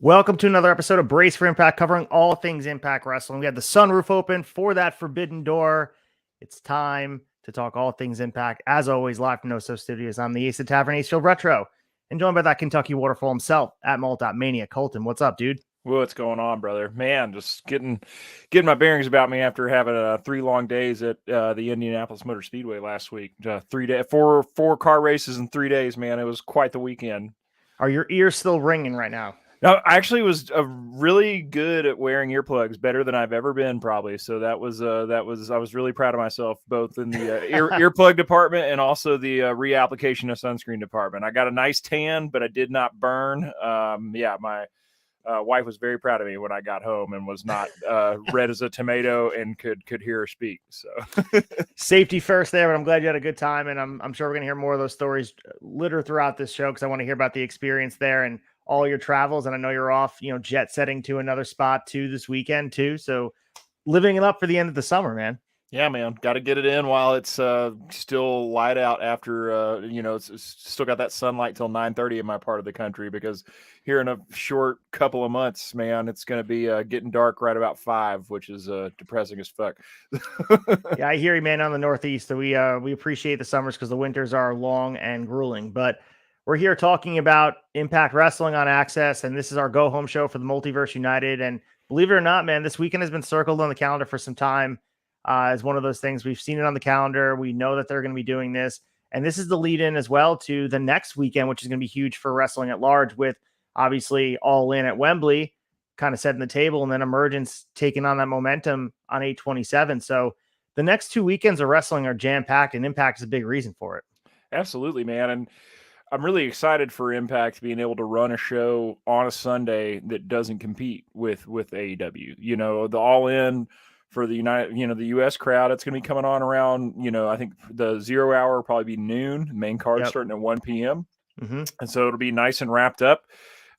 Welcome to another episode of Brace for Impact, covering all things Impact Wrestling. We had the sunroof open for that forbidden door. It's time to talk all things Impact. As always, live from No So Studios, I'm the Ace of Tavern, Ace Field Retro, and joined by that Kentucky waterfall himself at Malt.mania. Colton, what's up, dude? What's going on, brother? Man, just getting my bearings about me after having 3 long days at the Indianapolis Motor Speedway last week. 4 car races in 3 days, man. It was quite the weekend. Are your ears still ringing right now? No, I actually was really good at wearing earplugs, better than I've ever been, probably. So I was really proud of myself, both in the earplug department and also the reapplication of sunscreen department. I got a nice tan, but I did not burn. My wife was very proud of me when I got home and was not red as a tomato and could hear her speak. So safety first there, but I'm glad you had a good time, and I'm sure we're gonna hear more of those stories littered throughout this show because I want to hear about the experience there and all your travels. And I know you're off, jet setting to another spot too this weekend too. So living it up for the end of the summer, man. Yeah, man, got to get it in while it's still light out. After it's still got that sunlight till 9:30 in my part of the country, because here in a short couple of months, man, it's going to be getting dark right about 5, which is depressing as fuck. Yeah, I hear you, man. On the Northeast, so we appreciate the summers because the winters are long and grueling. But we're here talking about Impact Wrestling on AXS, and this is our go home show for the Multiverse United. And believe it or not, man, this weekend has been circled on the calendar for some time. As one of those things. We've seen it on the calendar. We know that they're going to be doing this. And this is the lead in as well to the next weekend, which is going to be huge for wrestling at large, with obviously All In at Wembley kind of setting the table, and then Emergence taking on that momentum on 8/27. So the next 2 weekends of wrestling are jam-packed, and Impact is a big reason for it. Absolutely, man. And I'm really excited for Impact being able to run a show on a Sunday that doesn't compete with AEW. The All In for the the U.S. crowd, it's going to be coming on around, I think the 0 hour will probably be noon. The main card starting at 1 p.m. Mm-hmm. And so it'll be nice and wrapped up.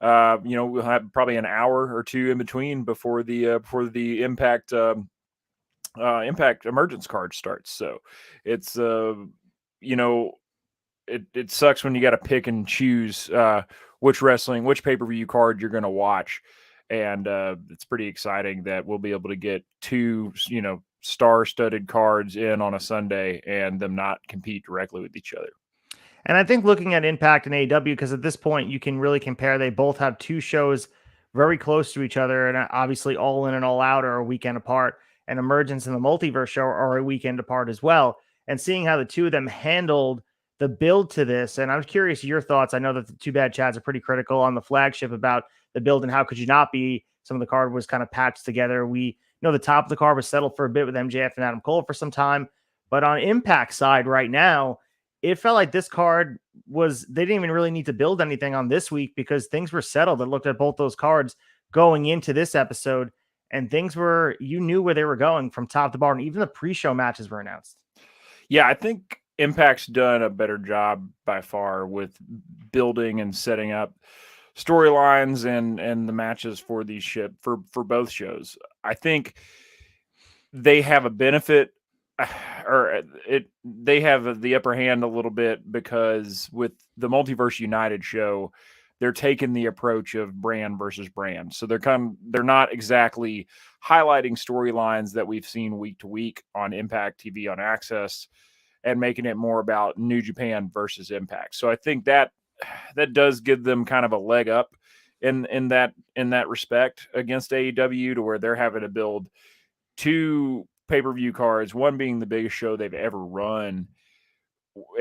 We'll have probably an hour or two in between before the Impact Impact Emergence card starts. So it's it sucks when you got to pick and choose which pay-per-view card you're going to watch. And it's pretty exciting that we'll be able to get 2, star-studded cards in on a Sunday and them not compete directly with each other. And I think looking at Impact and AEW, because at this point you can really compare, they both have 2 shows very close to each other. And obviously All In and All Out are a weekend apart, and Emergence and the Multiverse show are a weekend apart as well. And seeing how the 2 of them handled the build to this, and I'm curious your thoughts. I know that the 2 Bad Chads are pretty critical on the flagship about the build and how could you not be. Some of the card was kind of patched together. We know the top of the card was settled for a bit with MJF and Adam Cole for some time, but on Impact side right now, it felt like this card they didn't even really need to build anything on this week because things were settled. I looked at both those cards going into this episode, and you knew where they were going from top to bottom. Even the pre-show matches were announced. Yeah, I think Impact's done a better job by far with building and setting up storylines and the matches for these for both shows. I think they have a benefit, they have the upper hand a little bit, because with the Multiverse United show, they're taking the approach of brand versus brand. So they're not exactly highlighting storylines that we've seen week to week on Impact TV on AXS and making it more about New Japan versus Impact. So I think that does give them kind of a leg up in that respect against AEW, to where they're having to build 2 pay-per-view cards, one being the biggest show they've ever run,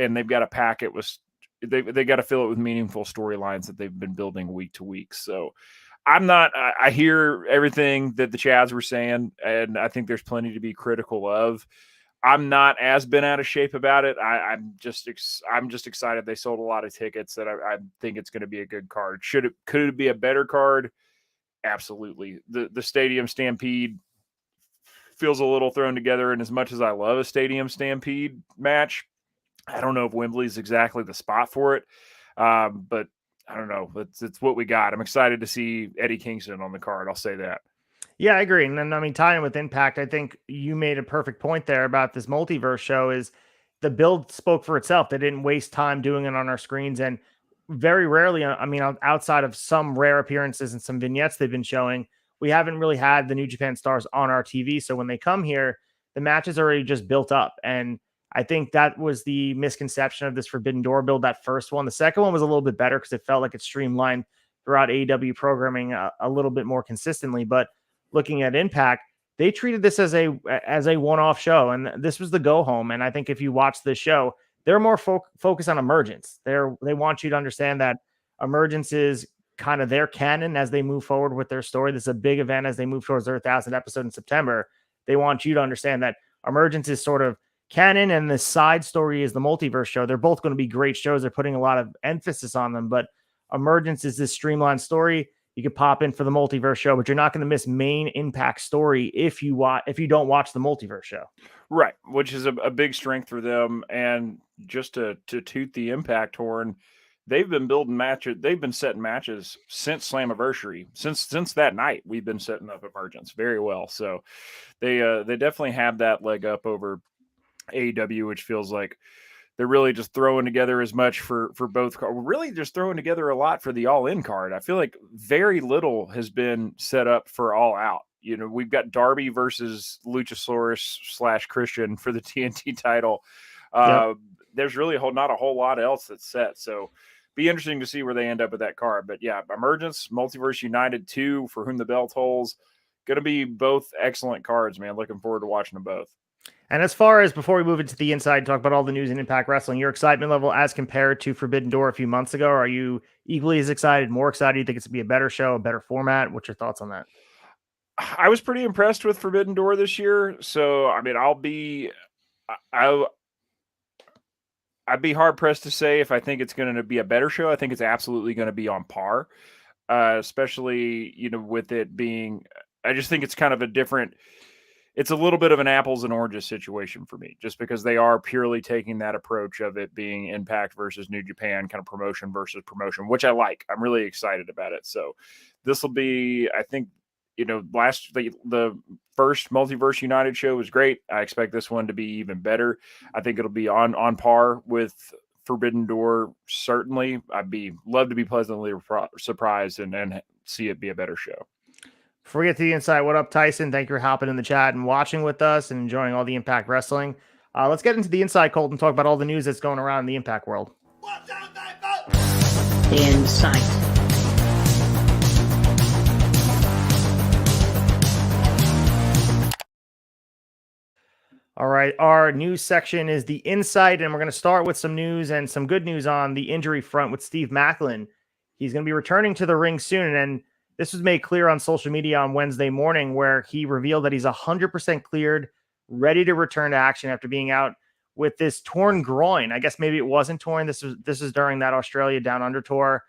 and they've got to pack it with they got to fill it with meaningful storylines that they've been building week to week. So I hear everything that the Chads were saying, and I think there's plenty to be critical of. I'm not as been out of shape about it. I'm just excited they sold a lot of tickets, that I think it's going to be a good card. Could it be a better card? Absolutely. The Stadium Stampede feels a little thrown together, and as much as I love a Stadium Stampede match, I don't know if Wembley's exactly the spot for it. But I don't know. It's what we got. I'm excited to see Eddie Kingston on the card. I'll say that. Yeah, I agree. And then, I mean, tying with Impact, I think you made a perfect point there about this Multiverse show. Is the build spoke for itself. They didn't waste time doing it on our screens. And very rarely, I mean, outside of some rare appearances and some vignettes they've been showing, we haven't really had the New Japan stars on our TV. So when they come here, the match is already just built up. And I think that was the misconception of this Forbidden Door build, that first one. The second one was a little bit better because it felt like it streamlined throughout AEW programming a little bit more consistently. But looking at Impact, they treated this as a one-off show, and this was the go home. And I think if you watch this show, they're more focused on emergence. They want you to understand that emergence is kind of their canon as they move forward with their story. This is a big event as they move towards their 1,000th episode in September. They want you to understand that emergence is sort of canon, and the side story is the multiverse show. They're both going to be great shows. They're putting a lot of emphasis on them, but emergence is this streamlined story. You could pop in for the multiverse show, but you're not going to miss main Impact story if you don't watch the multiverse show. Right, which is a big strength for them. And just to toot the Impact horn, they've been building matches. They've been setting matches since Slammiversary. Since that night, we've been setting up emergence very well. So they definitely have that leg up over AEW, which feels like they're really just throwing together as much for both. Really just throwing together a lot for the All In card. I feel like very little has been set up for All Out. You know, we've got Darby versus Luchasaurus / Christian for the TNT title. Yep. There's really not a whole lot else that's set. So be interesting to see where they end up with that card. But yeah, Emergence, Multiverse United 2, For Whom the Bell Tolls. Going to be both excellent cards, man. Looking forward to watching them both. And as far as before we move into the inside, talk about all the news in Impact Wrestling, your excitement level as compared to Forbidden Door a few months ago, are you equally as excited, more excited? You think it's going to be a better show, a better format? What's your thoughts on that? I was pretty impressed with Forbidden Door this year. So, I mean, I'd be hard pressed to say if I think it's going to be a better show. I think it's absolutely going to be on par, especially, you know, with it being, I just think it's kind of it's a little bit of an apples and oranges situation for me, just because they are purely taking that approach of it being Impact versus New Japan, kind of promotion versus promotion, which I like. I'm really excited about it. So this will be, I think, you know, the first Multiverse United show was great. I expect this one to be even better. I think it'll be on par with Forbidden Door. Certainly, love to be pleasantly surprised and see it be a better show. Before we get to the inside, what up, Tyson? Thank you for hopping in the chat and watching with us and enjoying all the Impact Wrestling. Let's get into the inside, Colt, and talk about all the news that's going around in the Impact world. The inside. All right, our news section is the insight, and we're going to start with some news and some good news on the injury front with Steve Maclin. He's going to be returning to the ring soon, and this was made clear on social media on Wednesday morning, where he revealed that he's 100% cleared, ready to return to action after being out with this torn groin. I guess maybe it wasn't torn. This is during that Australia Down Under tour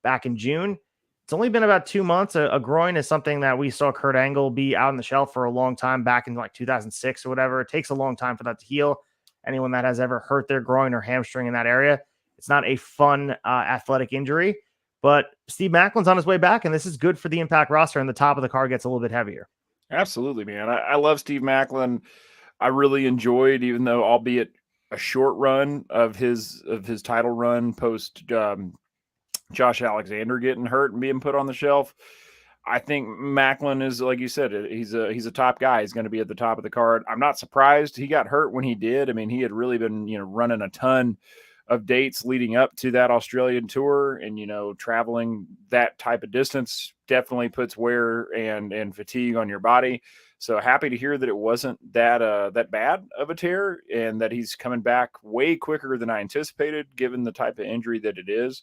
back in June. It's only been about 2 months. A groin is something that we saw Kurt Angle be out on the shelf for a long time back in like 2006 or whatever. It takes a long time for that to heal. Anyone that has ever hurt their groin or hamstring in that area, it's not a fun athletic injury. But Steve Maclin's on his way back, and this is good for the Impact roster, and the top of the card gets a little bit heavier. Absolutely, man. I love Steve Maclin. I really enjoyed, even though albeit a short run of his title run post Josh Alexander getting hurt and being put on the shelf. I think Maclin is, like you said, he's a top guy. He's going to be at the top of the card. I'm not surprised he got hurt when he did. I mean, he had really been, you know, running a ton of dates leading up to that Australian tour, and, you know, traveling that type of distance definitely puts wear and fatigue on your body. So happy to hear that it wasn't that bad of a tear, and that he's coming back way quicker than I anticipated, given the type of injury that it is.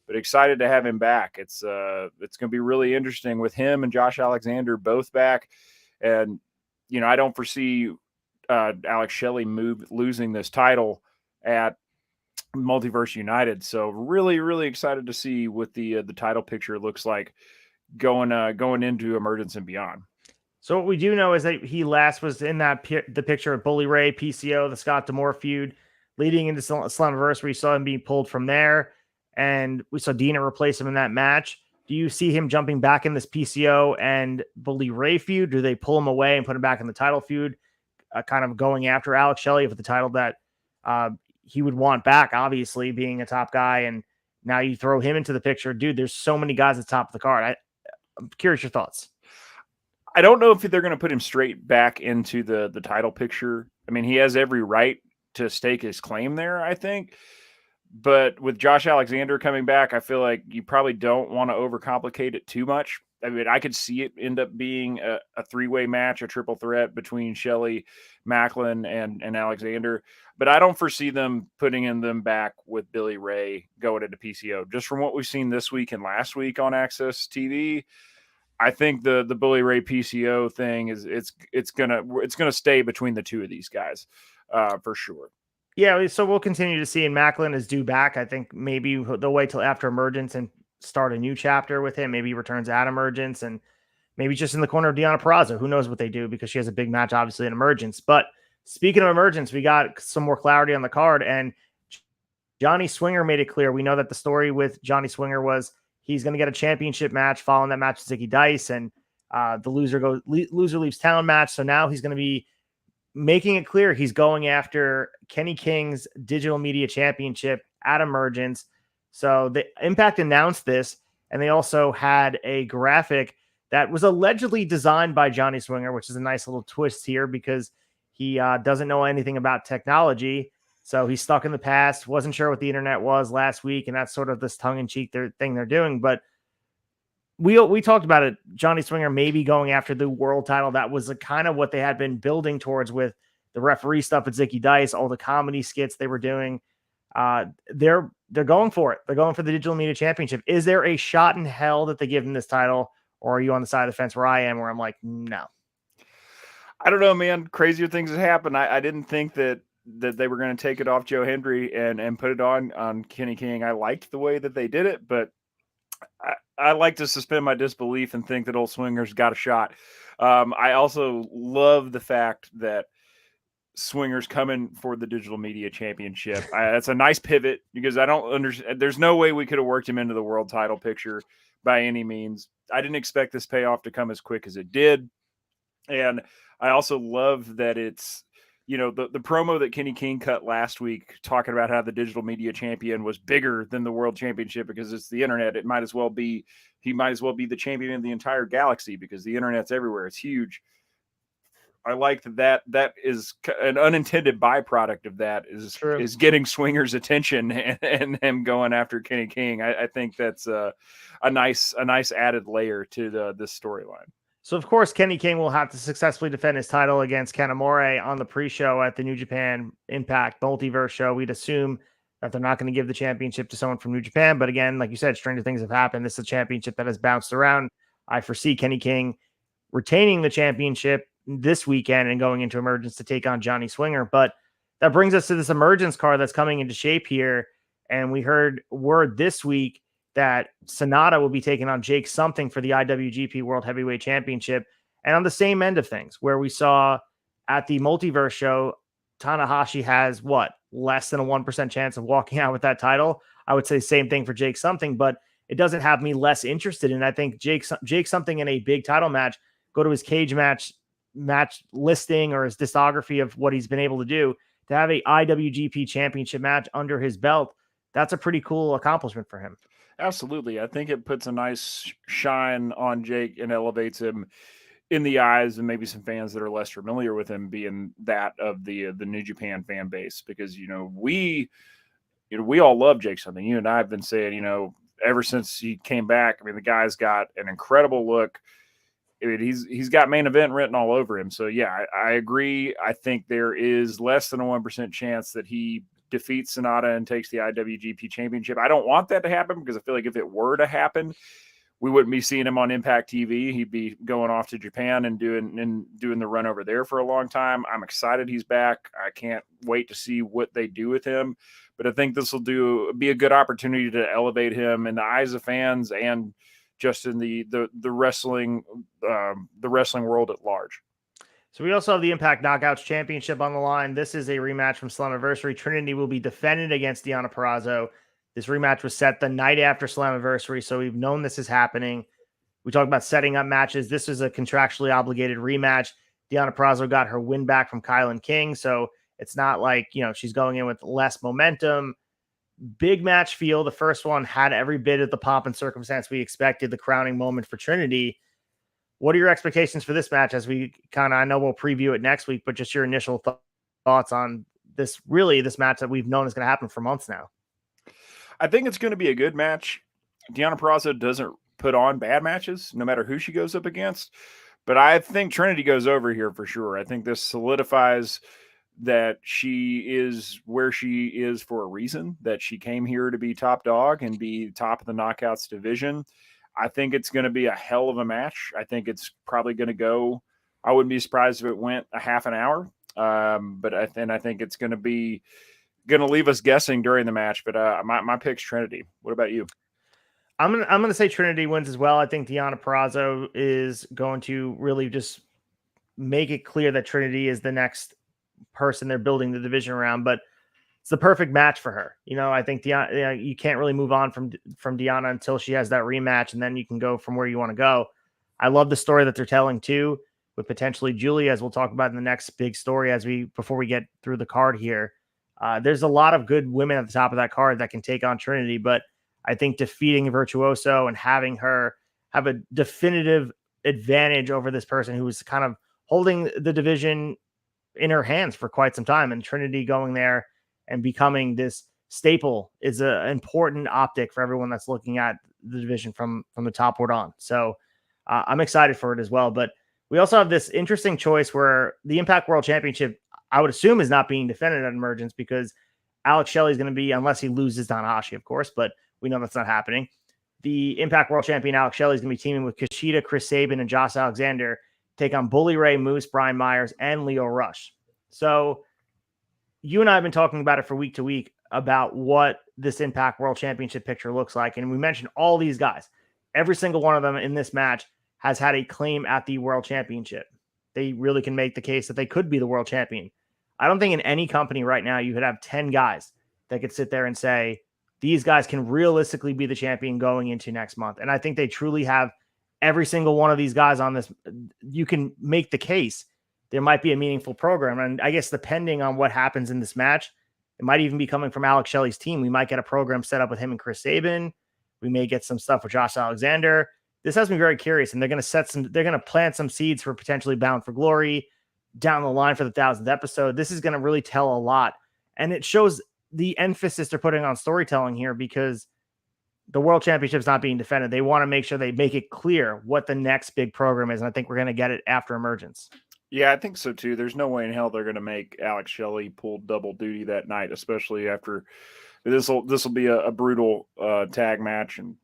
But excited to have him back. It's going to be really interesting with him and Josh Alexander both back. And, you know, I don't foresee Alex Shelley losing this title at Multiverse United. So really, really excited to see what the title picture looks like going into Emergence and beyond. So what we do know is that he last was in the picture of Bully Ray, PCO, the Scott D'Amore feud, leading into Slammiversary. We saw him being pulled from there, and we saw Dina replace him in that match. Do you see him jumping back in this PCO and Bully Ray feud? Do they pull him away and put him back in the title feud, kind of going after Alex Shelley for the title that he would want back, obviously, being a top guy and Now you throw him into the picture, dude. There's so many guys at the top of the card. I'm curious your thoughts. I don't know if they're going to put him straight back into the title picture. I mean, he has every right to stake his claim there, I think. But with Josh Alexander coming back, I feel like you probably don't want to overcomplicate it too much. I mean, I could see it end up being a three-way match, a triple threat between Shelley, Macklin, and Alexander. But I don't foresee them putting them back with Billy Ray going into PCO. Just from what we've seen this week and last week on AXS TV, I think the Billy Ray PCO thing is it's gonna stay between the two of these guys for sure. Yeah, so we'll continue to see. And Macklin is due back. I think maybe they'll wait till after Emergence and start a new chapter with him. Maybe he returns at Emergence and maybe just in the corner of Deonna Purrazzo. Who knows what they do, because she has a big match, obviously, in Emergence. But speaking of Emergence, we got some more clarity on the card. And Johnny Swinger made it clear. We know that the story with Johnny Swinger was he's going to get a championship match following that match with Zicky Dice. And the loser leaves town match. So now he's going to be making it clear he's going after Kenny King's Digital Media Championship at Emergence. So the Impact announced this, and they also had a graphic that was allegedly designed by Johnny Swinger, which is a nice little twist here because he doesn't know anything about technology. So he's stuck in the past, wasn't sure what the internet was last week, and that's sort of this tongue-in-cheek thing they're doing. But we talked about it. Johnny Swinger maybe going after the world title. That was kind of what they had been building towards with the referee stuff at Zicky Dice, all the comedy skits they were doing. They're going for it. They're going for the Digital Media Championship. Is there a shot in hell that they give him this title, or are you on the side of the fence where I am, where I'm like, no? I don't know, man. Crazier things have happened. I didn't think that they were going to take it off Joe Hendry and put it on Kenny King. I liked the way that they did it, but I like to suspend my disbelief and think that old Swinger's got a shot. I also love the fact that Swinger's coming for the Digital Media Championship. That's a nice pivot because I don't understand. There's no way we could have worked him into the world title picture by any means. I didn't expect this payoff to come as quick as it did. And I also love that it's, the promo that Kenny King cut last week talking about how the Digital Media Champion was bigger than the World Championship because it's the internet. He might as well be the champion of the entire galaxy because the internet's everywhere. It's huge. I like that is an unintended byproduct of that is getting Swinger's attention and him going after Kenny King. I think that's a nice added layer to this storyline. So, of course, Kenny King will have to successfully defend his title against Kanemaru on the pre-show at the New Japan Impact Multiverse show. We'd assume that they're not going to give the championship to someone from New Japan. But again, like you said, stranger things have happened. This is a championship that has bounced around. I foresee Kenny King retaining the championship this weekend and going into Emergence to take on Johnny Swinger. But that brings us to this Emergence card that's coming into shape here. And we heard word this week that Sonata will be taking on Jake Something for the IWGP World Heavyweight Championship. And on the same end of things, where we saw at the Multiverse show, Tanahashi has less than a 1% chance of walking out with that title. I would say same thing for Jake Something, but it doesn't have me less interested in. I think Jake Something in a big title match, go to his cage match listing or his discography of what he's been able to do, to have a IWGP Championship match under his belt. That's a pretty cool accomplishment for him. Absolutely. I think it puts a nice shine on Jake and elevates him in the eyes and maybe some fans that are less familiar with him being that of the New Japan fan base, because, we all love Jake Something. You and I have been saying, ever since he came back, I mean, the guy's got an incredible look. I mean, he's got main event written all over him. So yeah, I agree. I think there is less than a 1% chance that he defeats Sonata and takes the IWGP Championship. I don't want that to happen because I feel like if it were to happen, we wouldn't be seeing him on Impact TV. He'd be going off to Japan and doing the run over there for a long time. I'm excited he's back. I can't wait to see what they do with him. But I think this will be a good opportunity to elevate him in the eyes of fans and just in the wrestling world at large. So we also have the Impact Knockouts Championship on the line. This is a rematch from Slammiversary. Trinity will be defended against Deonna Purrazzo. This rematch was set the night after Slammiversary, so we've known this is happening. We talked about setting up matches. This is a contractually obligated rematch. Deonna Purrazzo got her win back from Kylan King, so it's not like, she's going in with less momentum. big match feel. The first one had every bit of the pomp and circumstance we expected, the crowning moment for Trinity. What are your expectations for this match as we I know we'll preview it next week, but just your initial thoughts on this match that we've known is going to happen for months now? I think it's going to be a good match. Deonna Purrazzo doesn't put on bad matches, no matter who she goes up against. But I think Trinity goes over here for sure. I think this solidifies that she is where she is for a reason, that she came here to be top dog and be top of the knockouts division. I think it's going to be a hell of a match. I think it's probably going to go, I wouldn't be surprised if it went a half an hour. But I think it's going to leave us guessing during the match. But my pick's Trinity. What about you? I'm gonna say Trinity wins as well. I think Deonna Purrazzo is going to really just make it clear that Trinity is the next person they're building the division around. But it's the perfect match for her. I think Deonna, you can't really move on from Deonna until she has that rematch, and then you can go from where you want to go. I love the story that they're telling too, with potentially Julie, as we'll talk about in the next big story before we get through the card here. There's a lot of good women at the top of that card that can take on Trinity, but I think defeating Virtuoso and having her have a definitive advantage over this person who was kind of holding the division in her hands for quite some time, and Trinity going there and becoming this staple is an important optic for everyone that's looking at the division from the topward on. So I'm excited for it as well. But we also have this interesting choice where the Impact World Championship, I would assume, is not being defended at Emergence because Alex Shelley is going to be, unless he loses Tanahashi, of course, but we know that's not happening. The Impact World Champion Alex Shelley is going to be teaming with Kushida, Chris Sabin, and Josh Alexander, take on Bully Ray, Moose, Brian Myers, and Leo Rush. So you and I have been talking about it for week to week about what this Impact World Championship picture looks like. And we mentioned all these guys. Every single one of them in this match has had a claim at the World Championship. They really can make the case that they could be the world champion. I don't think in any company right now you could have 10 guys that could sit there and say, these guys can realistically be the champion going into next month. And I think they truly have every single one of these guys on this. You can make the case there might be a meaningful program. And I guess depending on what happens in this match, it might even be coming from Alex Shelley's team. We might get a program set up with him and Chris Sabin. We may get some stuff with Josh Alexander. This has me very curious. And they're going to plant some seeds for potentially Bound for Glory down the line for the 1000th episode. This is going to really tell a lot. And it shows the emphasis they're putting on storytelling here because the World Championship is not being defended. They want to make sure they make it clear what the next big program is. And I think we're going to get it after Emergence. Yeah, I think so too. There's no way in hell they're going to make Alex Shelley pull double duty that night, especially after this will be a brutal tag match, and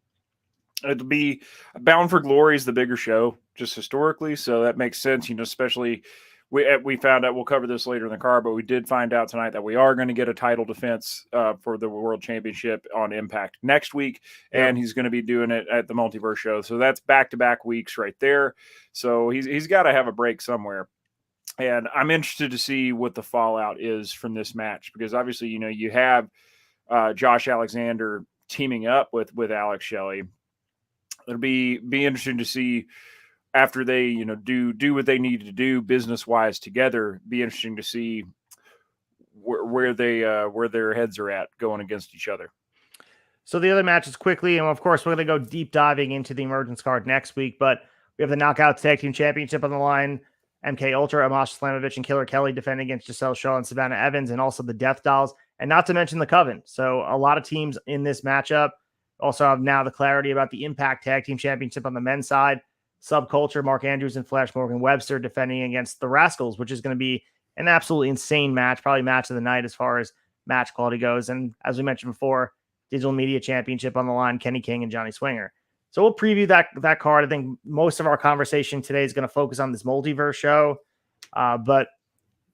it'll be Bound for Glory is the bigger show just historically, so that makes sense. Especially we found out, we'll cover this later in the card, but we did find out tonight that we are going to get a title defense for the World Championship on Impact next week, and he's going to be doing it at the Multiverse show. So that's back-to-back weeks right there. So he's got to have a break somewhere. And I'm interested to see what the fallout is from this match because obviously, you have Josh Alexander teaming up with Alex Shelley. It'll be interesting to see after they, do what they need to do business wise together. Be interesting to see where their heads are at going against each other. So the other matches quickly, and of course we're going to go deep diving into the Emergence card next week. But we have the Knockouts Tag Team Championship on the line. MK Ultra, Amash Slamovich, and Killer Kelly defending against Giselle Shaw and Savannah Evans, and also the Death Dolls, and not to mention the Coven. So a lot of teams in this matchup. Also have now the clarity about the Impact Tag Team Championship on the men's side. Subculture, Mark Andrews and Flash Morgan Webster defending against the Rascals, which is going to be an absolutely insane match, probably match of the night as far as match quality goes. And as we mentioned before, Digital Media Championship on the line, Kenny King and Johnny Swinger. So we'll preview that card. I think most of our conversation today is going to focus on this multiverse show, but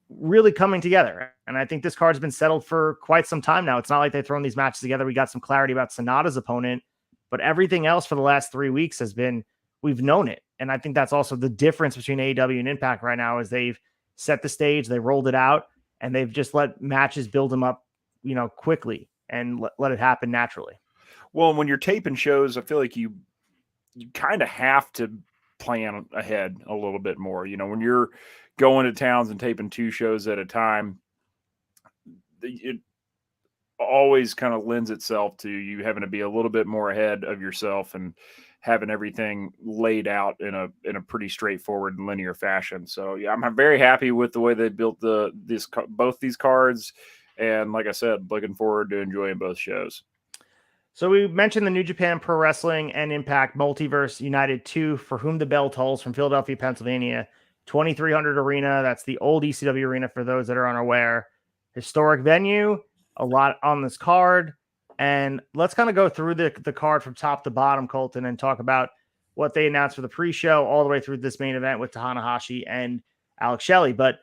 really coming together. And I think this card's been settled for quite some time now. It's not like they've thrown these matches together. We got some clarity about Sonata's opponent, but everything else for the last 3 weeks has been, we've known it. And I think that's also the difference between AEW and Impact right now is they've set the stage, they rolled it out, and they've just let matches build them up, quickly and let it happen naturally. Well, when you're taping shows, I feel like you kind of have to plan ahead a little bit more. When you're going to towns and taping 2 shows at a time, always kind of lends itself to you having to be a little bit more ahead of yourself and having everything laid out in a pretty straightforward and linear fashion. So yeah, I'm very happy with the way they built both these cards, and like I said, looking forward to enjoying both shows. So we mentioned the New Japan Pro Wrestling and Impact Multiverse United 2, For Whom the Bell Tolls, from Philadelphia, Pennsylvania. 2300 Arena. That's the old ECW arena for those that are unaware. Historic venue, a lot on this card. And let's kind of go through the card from top to bottom, Colton, and talk about what they announced for the pre-show all the way through this main event with Tanahashi and Alex Shelley. But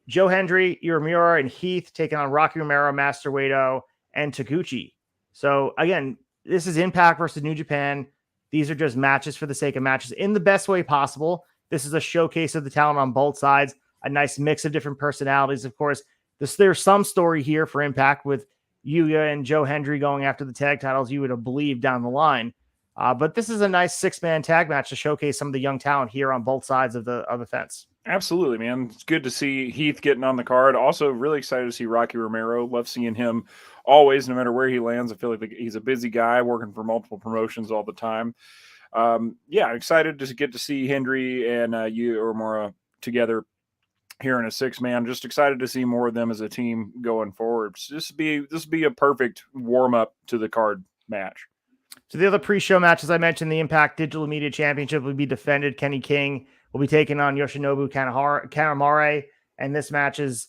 Joe Hendry, Iramura, and Heath taking on Rocky Romero, Master Wato, and Taguchi. So again, this is Impact versus New Japan. These are just matches for the sake of matches in the best way possible. This is a showcase of the talent on both sides, a nice mix of different personalities. Of course, there's some story here for Impact with Yuya and Joe Hendry going after the tag titles, you would have believed down the line. But this is a nice 6-man tag match to showcase some of the young talent here on both sides of the fence. Absolutely, man. It's good to see Heath getting on the card. Also, really excited to see Rocky Romero. Love seeing him always, no matter where he lands. I feel like he's a busy guy working for multiple promotions all the time. Yeah, excited to get to see Hendry and Uemura together here in a 6-man. Just excited to see more of them as a team going forward. So this would be a perfect warm up to the card match. So the other pre-show matches I mentioned, the Impact Digital Media Championship will be defended. Kenny King will be taking on Yoshinobu Kanemaru, and this match is,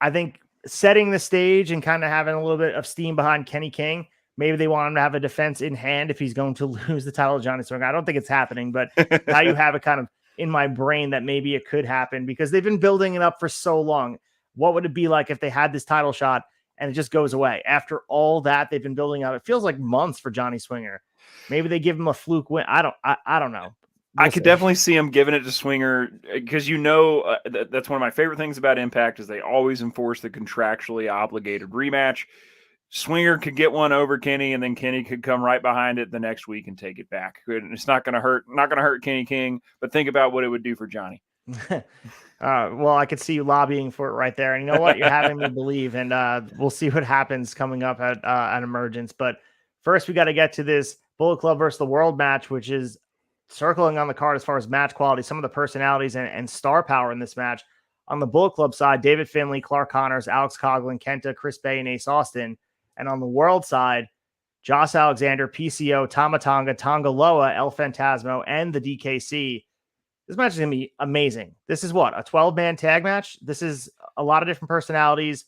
I think, setting the stage and kind of having a little bit of steam behind Kenny King. Maybe they want him to have a defense in hand if he's going to lose the title to Johnny Swinger. I don't think it's happening, but now you have it kind of in my brain that maybe it could happen because they've been building it up for so long. What would it be like if they had this title shot and it just goes away? After all that they've been building up, it feels like months for Johnny Swinger. Maybe they give him a fluke win. I don't know. I could definitely see him giving it to Swinger because that's one of my favorite things about Impact is they always enforce the contractually obligated rematch. Swinger could get one over Kenny, and then Kenny could come right behind it the next week and take it back. It's not going to hurt Kenny King, but think about what it would do for Johnny. Well, I could see you lobbying for it right there. And you know what? You're having me believe, and we'll see what happens coming up at Emergence. But first, we got to get to this Bullet Club versus the World match, which is circling on the card as far as match quality, some of the personalities and star power in this match. On the Bullet Club side, David Finlay, Clark Connors, Alex Coughlin, Kenta, Chris Bay, and Ace Austin. And on the World side, Josh Alexander, PCO, Tama Tonga, Tonga Loa, El Phantasmo, and the DKC. This match is going to be amazing. This is what, a 12-man tag match? This is a lot of different personalities,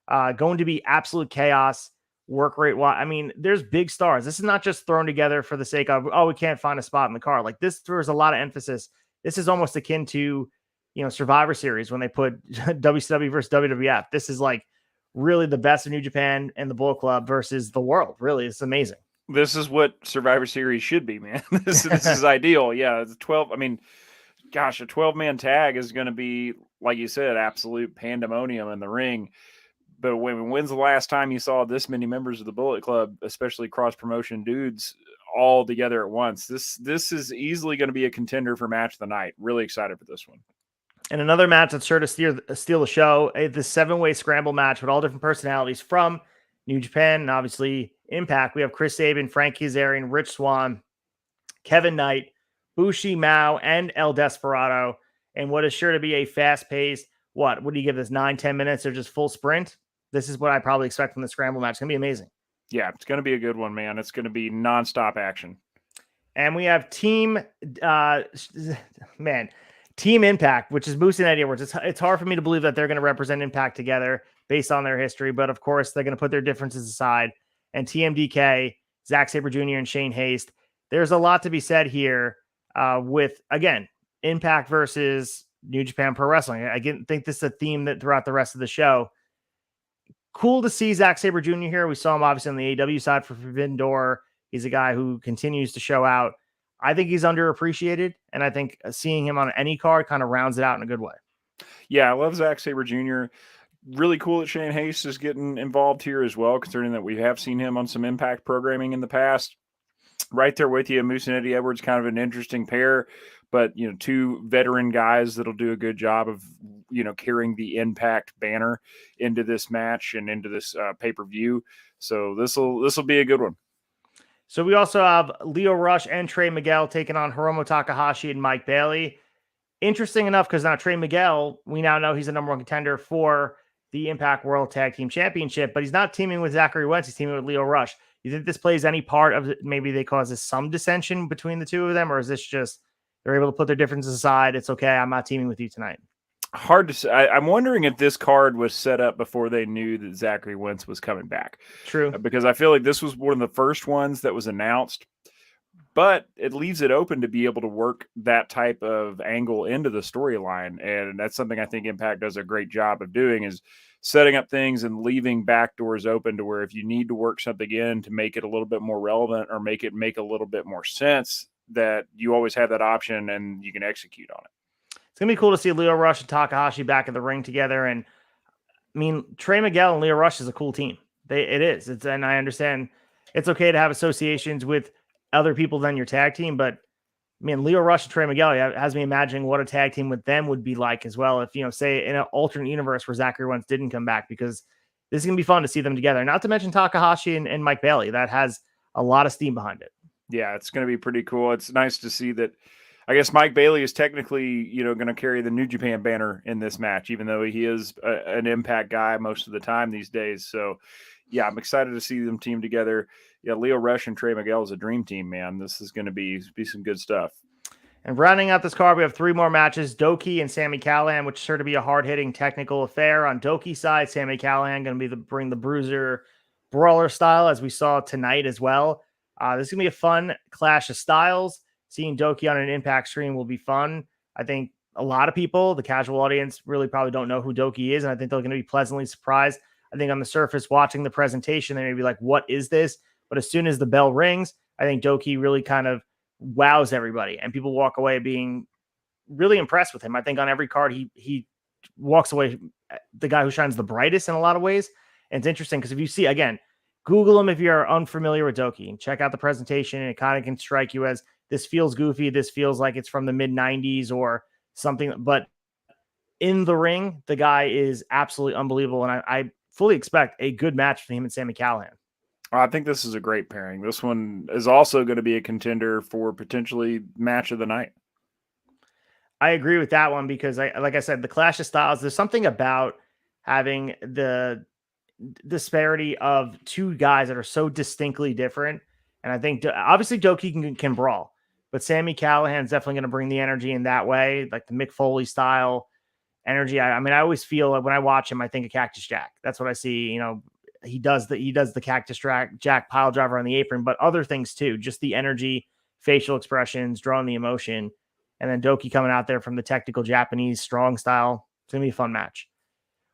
going to be absolute chaos, work rate. I mean, there's big stars. This is not just thrown together for the sake of, we can't find a spot in the card. Like, this throws a lot of emphasis. This is almost akin to, Survivor Series when they put WCW versus WWF. This is like really the best of New Japan and the Bullet Club versus the world. Really, it's amazing. This is what Survivor Series should be, man. This is ideal. Yeah, it's 12. I mean, gosh, a 12-man tag is going to be, like you said, absolute pandemonium in the ring. But when's the last time you saw this many members of the Bullet Club, especially cross-promotion dudes, all together at once? This is easily going to be a contender for match of the night. Really excited for this one. And another match that's sure to steal the show, the 7-way scramble match with all different personalities from New Japan and obviously Impact. We have Chris Sabin, Frank Kazarian, Rich Swann, Kevin Knight, Bushi, Mao, and El Desperado. And what is sure to be a fast-paced, what do you give this, 9-10 minutes or just full sprint? This is what I probably expect from the scramble match. It's going to be amazing. Yeah, it's going to be a good one, man. It's going to be nonstop action. And we have Team Impact, which is Moose and Eddie Edwards. It's hard for me to believe that they're going to represent Impact together based on their history, but of course they're going to put their differences aside. And TMDK, Zack Sabre Jr. and Shane Haste. There's a lot to be said here with, again, Impact versus New Japan Pro Wrestling. I think this is a theme that throughout the rest of the show. Cool to see Zack Sabre Jr. here. We saw him obviously on the AW side for Forbidden Door. He's a guy who continues to show out. I think he's underappreciated, and I think seeing him on any card kind of rounds it out in a good way. Yeah, I love Zack Sabre Jr. Really cool that Shane Haste is getting involved here as well, considering that we have seen him on some Impact programming in the past. Right there with you, Moose and Eddie Edwards, kind of an interesting pair. but two veteran guys that'll do a good job of carrying the Impact banner into this match and into this pay-per-view. So this will be a good one. So we also have Lio Rush and Trey Miguel taking on Hiromu Takahashi and Mike Bailey. Interesting enough, because now Trey Miguel, we now know he's the number one contender for the Impact World Tag Team Championship, but he's not teaming with Zachary Wentz. He's teaming with Lio Rush. You think this plays any part of it? Maybe they causes some dissension between the two of them, or is this just they're able to put their differences aside? It's okay. I'm not teaming with you tonight. Hard to say. I'm wondering if this card was set up before they knew that Zachary Wentz was coming back. True. Because I feel like this was one of the first ones that was announced, but it leaves it open to be able to work that type of angle into the storyline. And that's something I think Impact does a great job of doing, is setting up things and leaving back doors open to where if you need to work something in to make it a little bit more relevant or make it make a little bit more sense, that you always have that option and you can execute on it. It's going to be cool to see Lio Rush and Takahashi back in the ring together. And I mean, Trey Miguel and Lio Rush is a cool team. It is. And I understand it's okay to have associations with other people than your tag team, but I mean, Lio Rush and Trey Miguel has me imagining what a tag team with them would be like as well. If, say in an alternate universe where Zachary Wentz didn't come back, because this is going to be fun to see them together. Not to mention Takahashi and Mike Bailey. That has a lot of steam behind it. Yeah, it's going to be pretty cool. It's nice to see that. I guess Mike Bailey is technically, going to carry the New Japan banner in this match, even though he is an Impact guy most of the time these days. So, yeah, I'm excited to see them team together. Yeah, Lio Rush and Trey Miguel is a dream team, man. This is going to be some good stuff. And rounding out this card, we have 3 more matches. Doki and Sami Callihan, which is sure to be a hard-hitting technical affair. On Doki's side, Sami Callihan going to be bring the Bruiser Brawler style, as we saw tonight as well. This is going to be a fun clash of styles. Seeing Doki on an Impact stream will be fun. I think a lot of people, the casual audience, really probably don't know who Doki is, and I think they're going to be pleasantly surprised. I think on the surface, watching the presentation, they may be like, what is this? But as soon as the bell rings, I think Doki really kind of wows everybody, and people walk away being really impressed with him. I think on every card, he walks away the guy who shines the brightest in a lot of ways. And it's interesting because if you see, again, Google him if you're unfamiliar with Doki and check out the presentation, and it kind of can strike you as this feels goofy. This feels like it's from the mid 90s or something, but in the ring, the guy is absolutely unbelievable. And I fully expect a good match for him and Sami Callihan. I think this is a great pairing. This one is also going to be a contender for potentially match of the night. I agree with that one because, like I said, the clash of styles, there's something about having the disparity of two guys that are so distinctly different. And I think obviously Doki can brawl, but Sami Callihan is definitely going to bring the energy in that way, like the Mick Foley style energy. I mean, I always feel like when I watch him, I think of Cactus Jack. That's what I see. He does the Cactus Jack pile driver on the apron, but other things too, just the energy, facial expressions, drawing the emotion. And then Doki coming out there from the technical Japanese strong style. It's going to be a fun match.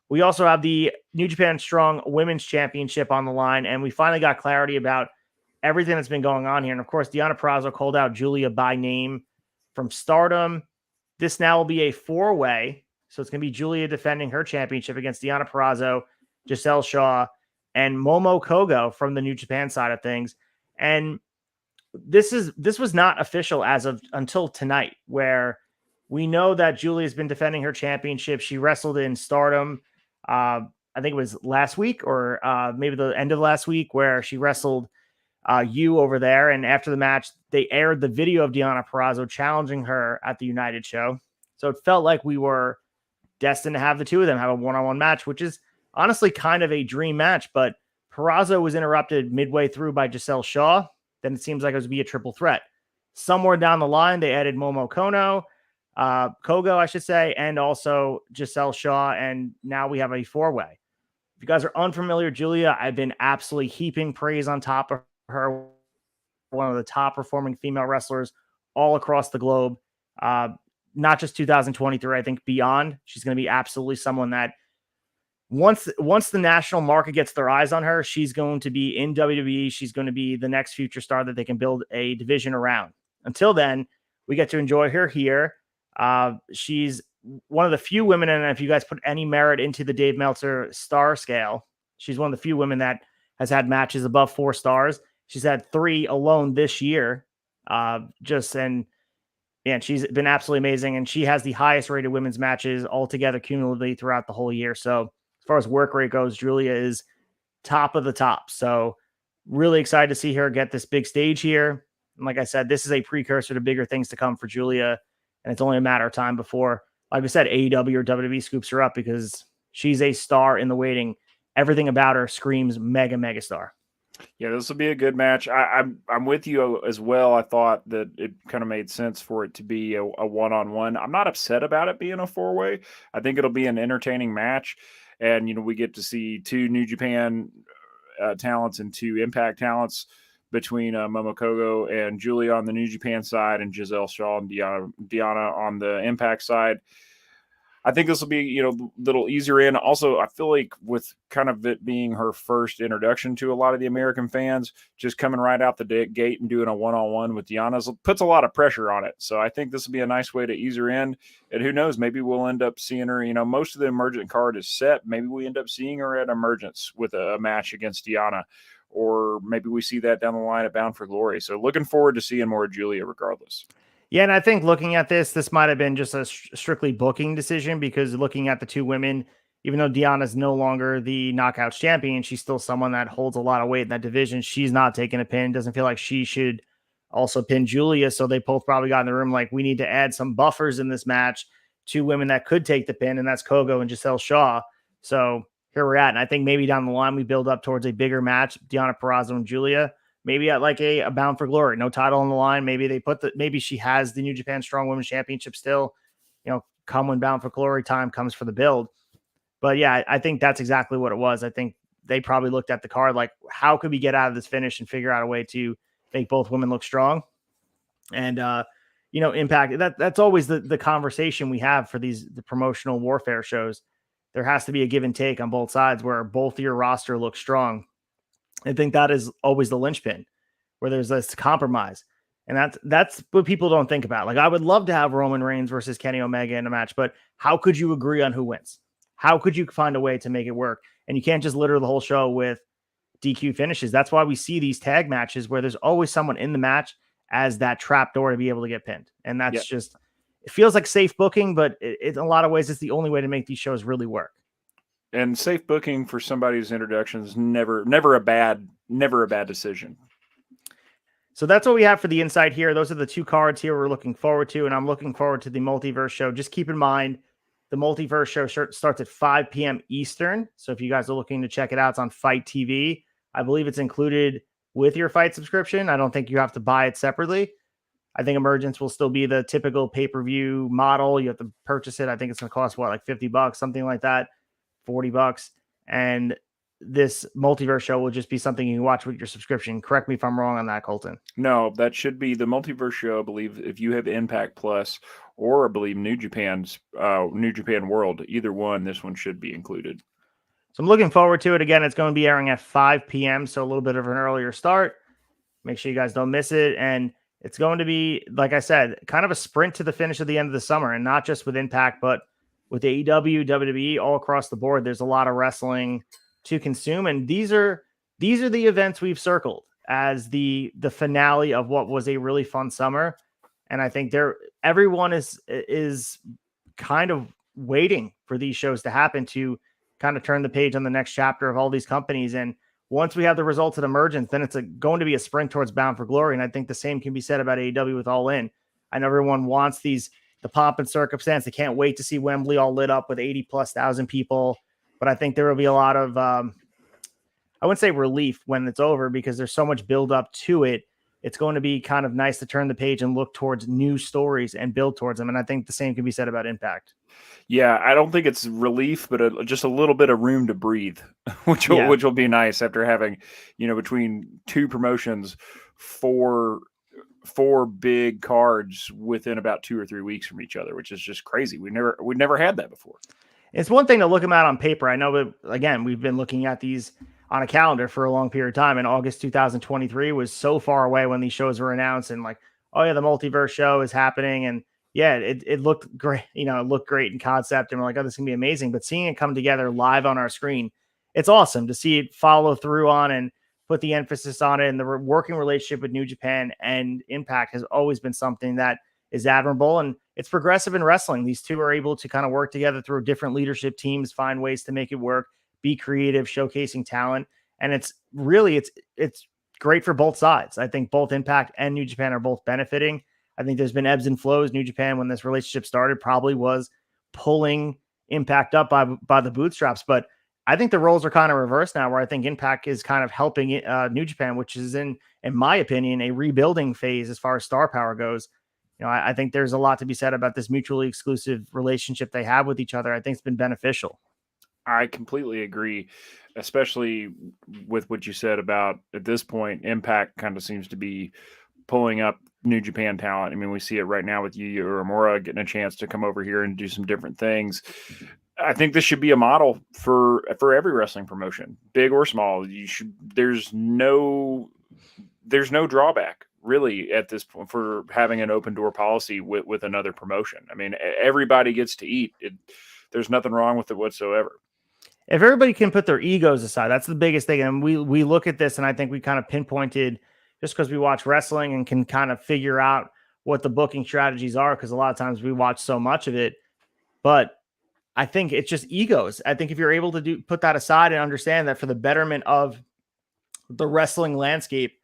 We also have the New Japan Strong Women's Championship on the line, and we finally got clarity about everything that's been going on here. And of course, Deonna Purrazzo called out Julia by name from Stardom. This now will be a 4-way. So it's going to be Julia defending her championship against Deonna Purrazzo, Giselle Shaw, and Momo Kogo from the New Japan side of things. And this was not official until tonight, where we know that Julia has been defending her championship. She wrestled in Stardom. I think it was last week or maybe the end of last week, where she wrestled you over there. And after the match, they aired the video of Deonna Purrazzo challenging her at the United show. So it felt like we were destined to have the two of them have a one-on-one match, which is honestly kind of a dream match. But Purrazzo was interrupted midway through by Giselle Shaw. Then it seems like it was be a triple threat. Somewhere down the line, they added Momo Kogo, I should say, and also Giselle Shaw, and now we have a 4-way. If you guys are unfamiliar with Julia, I've been absolutely heaping praise on top of her. One of the top performing female wrestlers all across the globe. Not just 2023, I think beyond. She's going to be absolutely someone that once the national market gets their eyes on her, she's going to be in WWE. She's going to be the next future star that they can build a division around. Until then, we get to enjoy her here. She's one of the few women, and if you guys put any merit into the Dave Meltzer star scale, she's one of the few women that has had matches above 4 stars. She's had 3 alone this year. And Yeah, and she's been absolutely amazing, and she has the highest rated women's matches altogether cumulatively throughout the whole year. So as far as work rate goes, Julia is top of the top. So really excited to see her get this big stage here. And like I said, this is a precursor to bigger things to come for Julia, and it's only a matter of time before, like I said, AEW or WWE scoops her up because she's a star in the waiting. Everything about her screams mega star. Yeah, this will be a good match. I'm with you as well. I thought that it kind of made sense for it to be a one-on-one. I'm not upset about it being a four-way. I think it'll be an entertaining match, and we get to see two New Japan talents and two Impact talents between Momokogo and Julia on the New Japan side, and Giselle Shaw and Diana on the Impact side. I think this will be, a little easier in. Also, I feel like with kind of it being her first introduction to a lot of the American fans, just coming right out the gate and doing a one-on-one with Diana puts a lot of pressure on it. So I think this will be a nice way to ease her in. And who knows, maybe we'll end up seeing her, most of the Emergent card is set. Maybe we end up seeing her at Emergence with a match against Diana. Or maybe we see that down the line at Bound for Glory. So looking forward to seeing more of Julia regardless. Yeah, and I think looking at this might have been just a strictly booking decision because looking at the two women, even though Deanna's no longer the Knockouts champion, she's still someone that holds a lot of weight in that division. She's not taking a pin. Doesn't feel like she should also pin Julia. So they both probably got in the room like, we need to add some buffers in this match. Two women that could take the pin, and that's Kogo and Giselle Shaw. So here we're at. And I think maybe down the line we build up towards a bigger match, Deonna Purrazzo and Julia. Maybe at like a Bound for Glory, no title on the line. Maybe they maybe she has the New Japan Strong Women's Championship still, come when Bound for Glory time comes for the build. But yeah, I think that's exactly what it was. I think they probably looked at the card like, how could we get out of this finish and figure out a way to make both women look strong? And, Impact, that's always the conversation we have for the promotional warfare shows. There has to be a give and take on both sides where both of your roster looks strong. I think that is always the linchpin where there's this compromise. And that's what people don't think about. Like, I would love to have Roman Reigns versus Kenny Omega in a match, but how could you agree on who wins? How could you find a way to make it work? And you can't just litter the whole show with DQ finishes. That's why we see these tag matches where there's always someone in the match as that trap door to be able to get pinned. And that's just, it feels like safe booking, but in a lot of ways, it's the only way to make these shows really work. And safe booking for somebody's introduction is never a bad decision. So that's what we have for the inside here. Those are the two cards here we're looking forward to, and I'm looking forward to the Multiverse show. Just keep in mind, the Multiverse show starts at 5 p.m. Eastern. So if you guys are looking to check it out, it's on Fight TV. I believe it's included with your Fight subscription. I don't think you have to buy it separately. I think Emergence will still be the typical pay-per-view model. You have to purchase it. I think it's going to cost, like $50, something like that. $40, and this Multiverse show will just be something you can watch with your subscription. Correct me if I'm wrong on that, Colton. No, that should be the Multiverse show. I believe if you have Impact Plus or I believe New Japan World, either one, this one should be included. So I'm looking forward to it. Again, it's going to be airing at 5 p.m., so a little bit of an earlier start. Make sure you guys don't miss it. And it's going to be, like I said, kind of a sprint to the finish of the end of the summer, and not just with Impact, but with AEW, WWE, all across the board. There's a lot of wrestling to consume, and these are the events we've circled as the finale of what was a really fun summer. And I think everyone is kind of waiting for these shows to happen to kind of turn the page on the next chapter of all these companies. And once we have the results at Emergence, then it's going to be a sprint towards Bound for Glory. And I think the same can be said about AEW with All In. I know everyone wants the pomp and circumstance. They can't wait to see Wembley all lit up with 80,000+ people. But I think there will be a lot of, I wouldn't say relief when it's over because there's so much build up to it. It's going to be kind of nice to turn the page and look towards new stories and build towards them. And I think the same can be said about Impact. Yeah, I don't think it's relief, but just a little bit of room to breathe, which will be nice after having, between two promotions, four big cards within about 2 or 3 weeks from each other, which is just crazy. We never had that before. It's one thing to look them out on paper. I know, but again, we've been looking at these on a calendar for a long period of time, and August 2023 was so far away when these shows were announced, and like, oh yeah, the Multiverse show is happening, and yeah, it looked great. It looked great in concept, and we're like, oh, this is gonna be amazing. But seeing it come together live on our screen, it's awesome to see it follow through on and put the emphasis on it. And the working relationship with New Japan and Impact has always been something that is admirable, and it's progressive in wrestling. These two are able to kind of work together through different leadership teams, find ways to make it work, be creative, showcasing talent, and it's great for both sides. I think both Impact and New Japan are both benefiting. I think there's been ebbs and flows. New Japan, when this relationship started, probably was pulling Impact up by the bootstraps, but I think the roles are kind of reversed now, where I think Impact is kind of helping New Japan, which is in my opinion, a rebuilding phase as far as star power goes. I think there's a lot to be said about this mutually exclusive relationship they have with each other. I think it's been beneficial. I completely agree, especially with what you said about, at this point, Impact kind of seems to be pulling up New Japan talent. I mean, we see it right now with Yuya Uemura getting a chance to come over here and do some different things. I think this should be a model for every wrestling promotion, big or small. There's no drawback really at this point for having an open door policy with another promotion. I mean, everybody gets to eat. There's nothing wrong with it whatsoever. If everybody can put their egos aside, that's the biggest thing. And we look at this, and I think we kind of pinpointed, just because we watch wrestling and can kind of figure out what the booking strategies are, because a lot of times we watch so much of it. But I think it's just egos. I think if you're able to put that aside and understand that for the betterment of the wrestling landscape,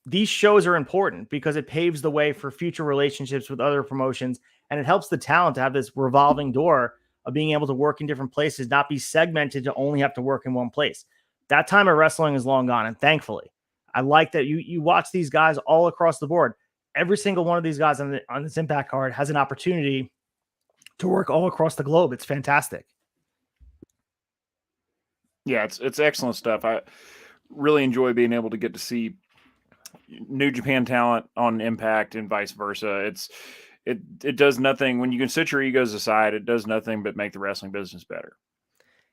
these shows are important because it paves the way for future relationships with other promotions, and it helps the talent to have this revolving door of being able to work in different places, not be segmented to only have to work in one place. That time of wrestling is long gone, and thankfully, I like that you watch these guys all across the board. Every single one of these guys on this Impact card has an opportunity to work all across the globe. It's fantastic. Yeah, it's excellent stuff. I really enjoy being able to get to see New Japan talent on Impact and vice versa. It does nothing when you can set your egos aside. It does nothing but make the wrestling business better.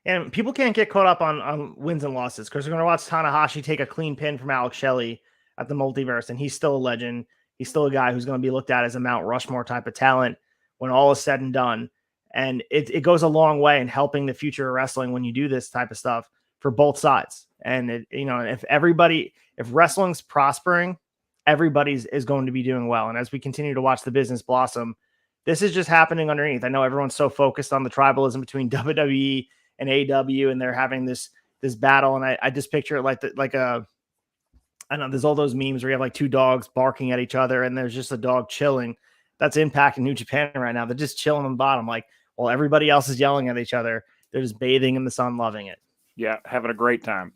And people can't get caught up on wins and losses, because we're going to watch Tanahashi take a clean pin from Alex Shelley at the Multiverse, and he's still a legend. He's still a guy who's going to be looked at as a Mount Rushmore type of talent when all is said and done. And it goes a long way in helping the future of wrestling when you do this type of stuff for both sides. And if wrestling's prospering, everybody's is going to be doing well. And as we continue to watch the business blossom, this is just happening underneath. I know everyone's so focused on the tribalism between WWE and AEW, and they're having this battle. And I just picture it I don't know, there's all those memes where you have like two dogs barking at each other, and there's just a dog chilling. That's Impact in New Japan right now. They're just chilling on the bottom. Like, while everybody else is yelling at each other, they're just bathing in the sun, loving it. Yeah, having a great time.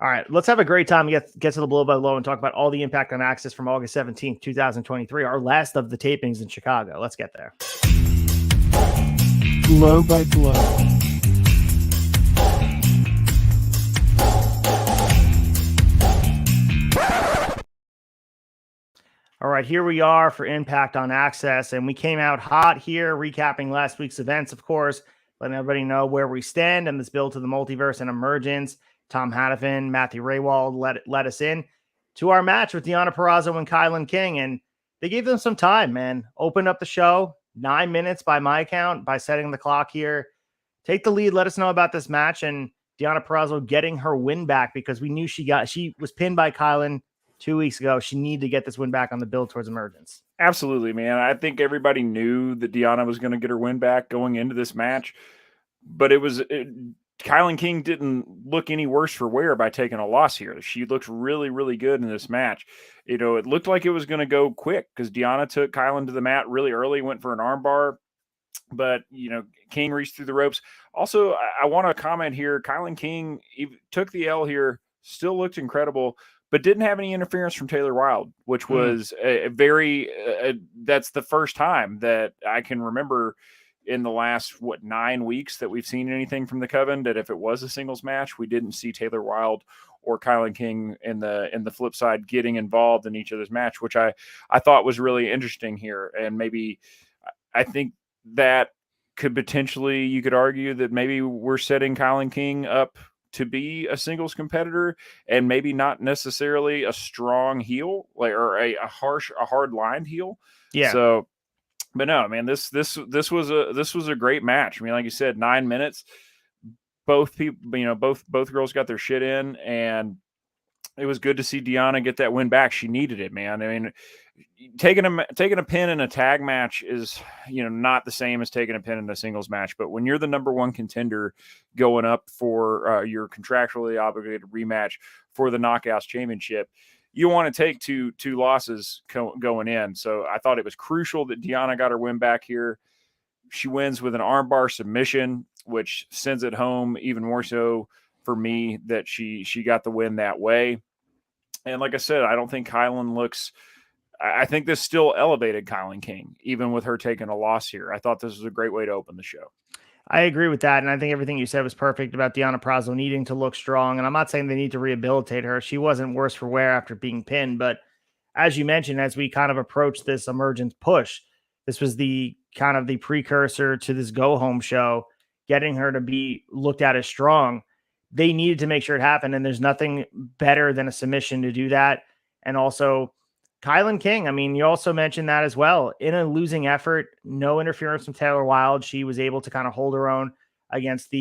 All right, let's have a great time. Get to the blow by low and talk about all the Impact on AXS from August 17th, 2023, our last of the tapings in Chicago. Let's get there. Blow by blow. All right, here we are for Impact on AXS, and we came out hot here, recapping last week's events, of course, letting everybody know where we stand and this build to the multiverse and emergence. Tom Hannafin, Matthew Raywald let us in to our match with Deonna Purrazzo and Kylan King, and they gave them some time, man. Opened up the show, 9 minutes by my account, by setting the clock here. Take the lead, let us know about this match, and Deonna Purrazzo getting her win back, because we knew she was pinned by Kylan 2 weeks ago. She needed to get this win back on the build towards emergence. Absolutely, man. I think everybody knew that Deonna was going to get her win back going into this match, but Kylan King didn't look any worse for wear by taking a loss here. She looked really, really good in this match. It looked like it was going to go quick because Deonna took Kylan to the mat really early, went for an armbar, but King reached through the ropes. Also, I want to comment here. Kylan King took the L here, still looked incredible, but didn't have any interference from Taylor Wilde, which was that's the first time that I can remember in the last 9 weeks that we've seen anything from the Coven, that if it was a singles match, we didn't see Taylor Wilde or Kylan King in the flip side getting involved in each other's match, which I thought was really interesting here. And maybe I think that could potentially, you could argue that maybe we're setting Kylan King up to be a singles competitor and maybe not necessarily a strong heel, or a hard lined heel. Yeah. So, but no, man, this was a great match. I mean, like you said, 9 minutes, both people, both girls got their shit in, and it was good to see Deonna get that win back. She needed it, man. I mean, taking a pin in a tag match is, not the same as taking a pin in a singles match. But when you're the number one contender going up for your contractually obligated rematch for the Knockouts Championship, you want to take two losses going in. So I thought it was crucial that Deonna got her win back here. She wins with an armbar submission, which sends it home even more so for me that she got the win that way. And like I said, I don't think Kylan looks. I think this still elevated Kylan King, even with her taking a loss here. I thought this was a great way to open the show. I agree with that. And I think everything you said was perfect about Deonna Purrazzo needing to look strong. And I'm not saying they need to rehabilitate her. She wasn't worse for wear after being pinned. But as you mentioned, as we kind of approach this emergence push, this was the kind of the precursor to this go home show, getting her to be looked at as strong. They needed to make sure it happened. And there's nothing better than a submission to do that. And also, Kylan King, I mean, you also mentioned that as well. In a losing effort, no interference from Taylor Wilde. She was able to kind of hold her own against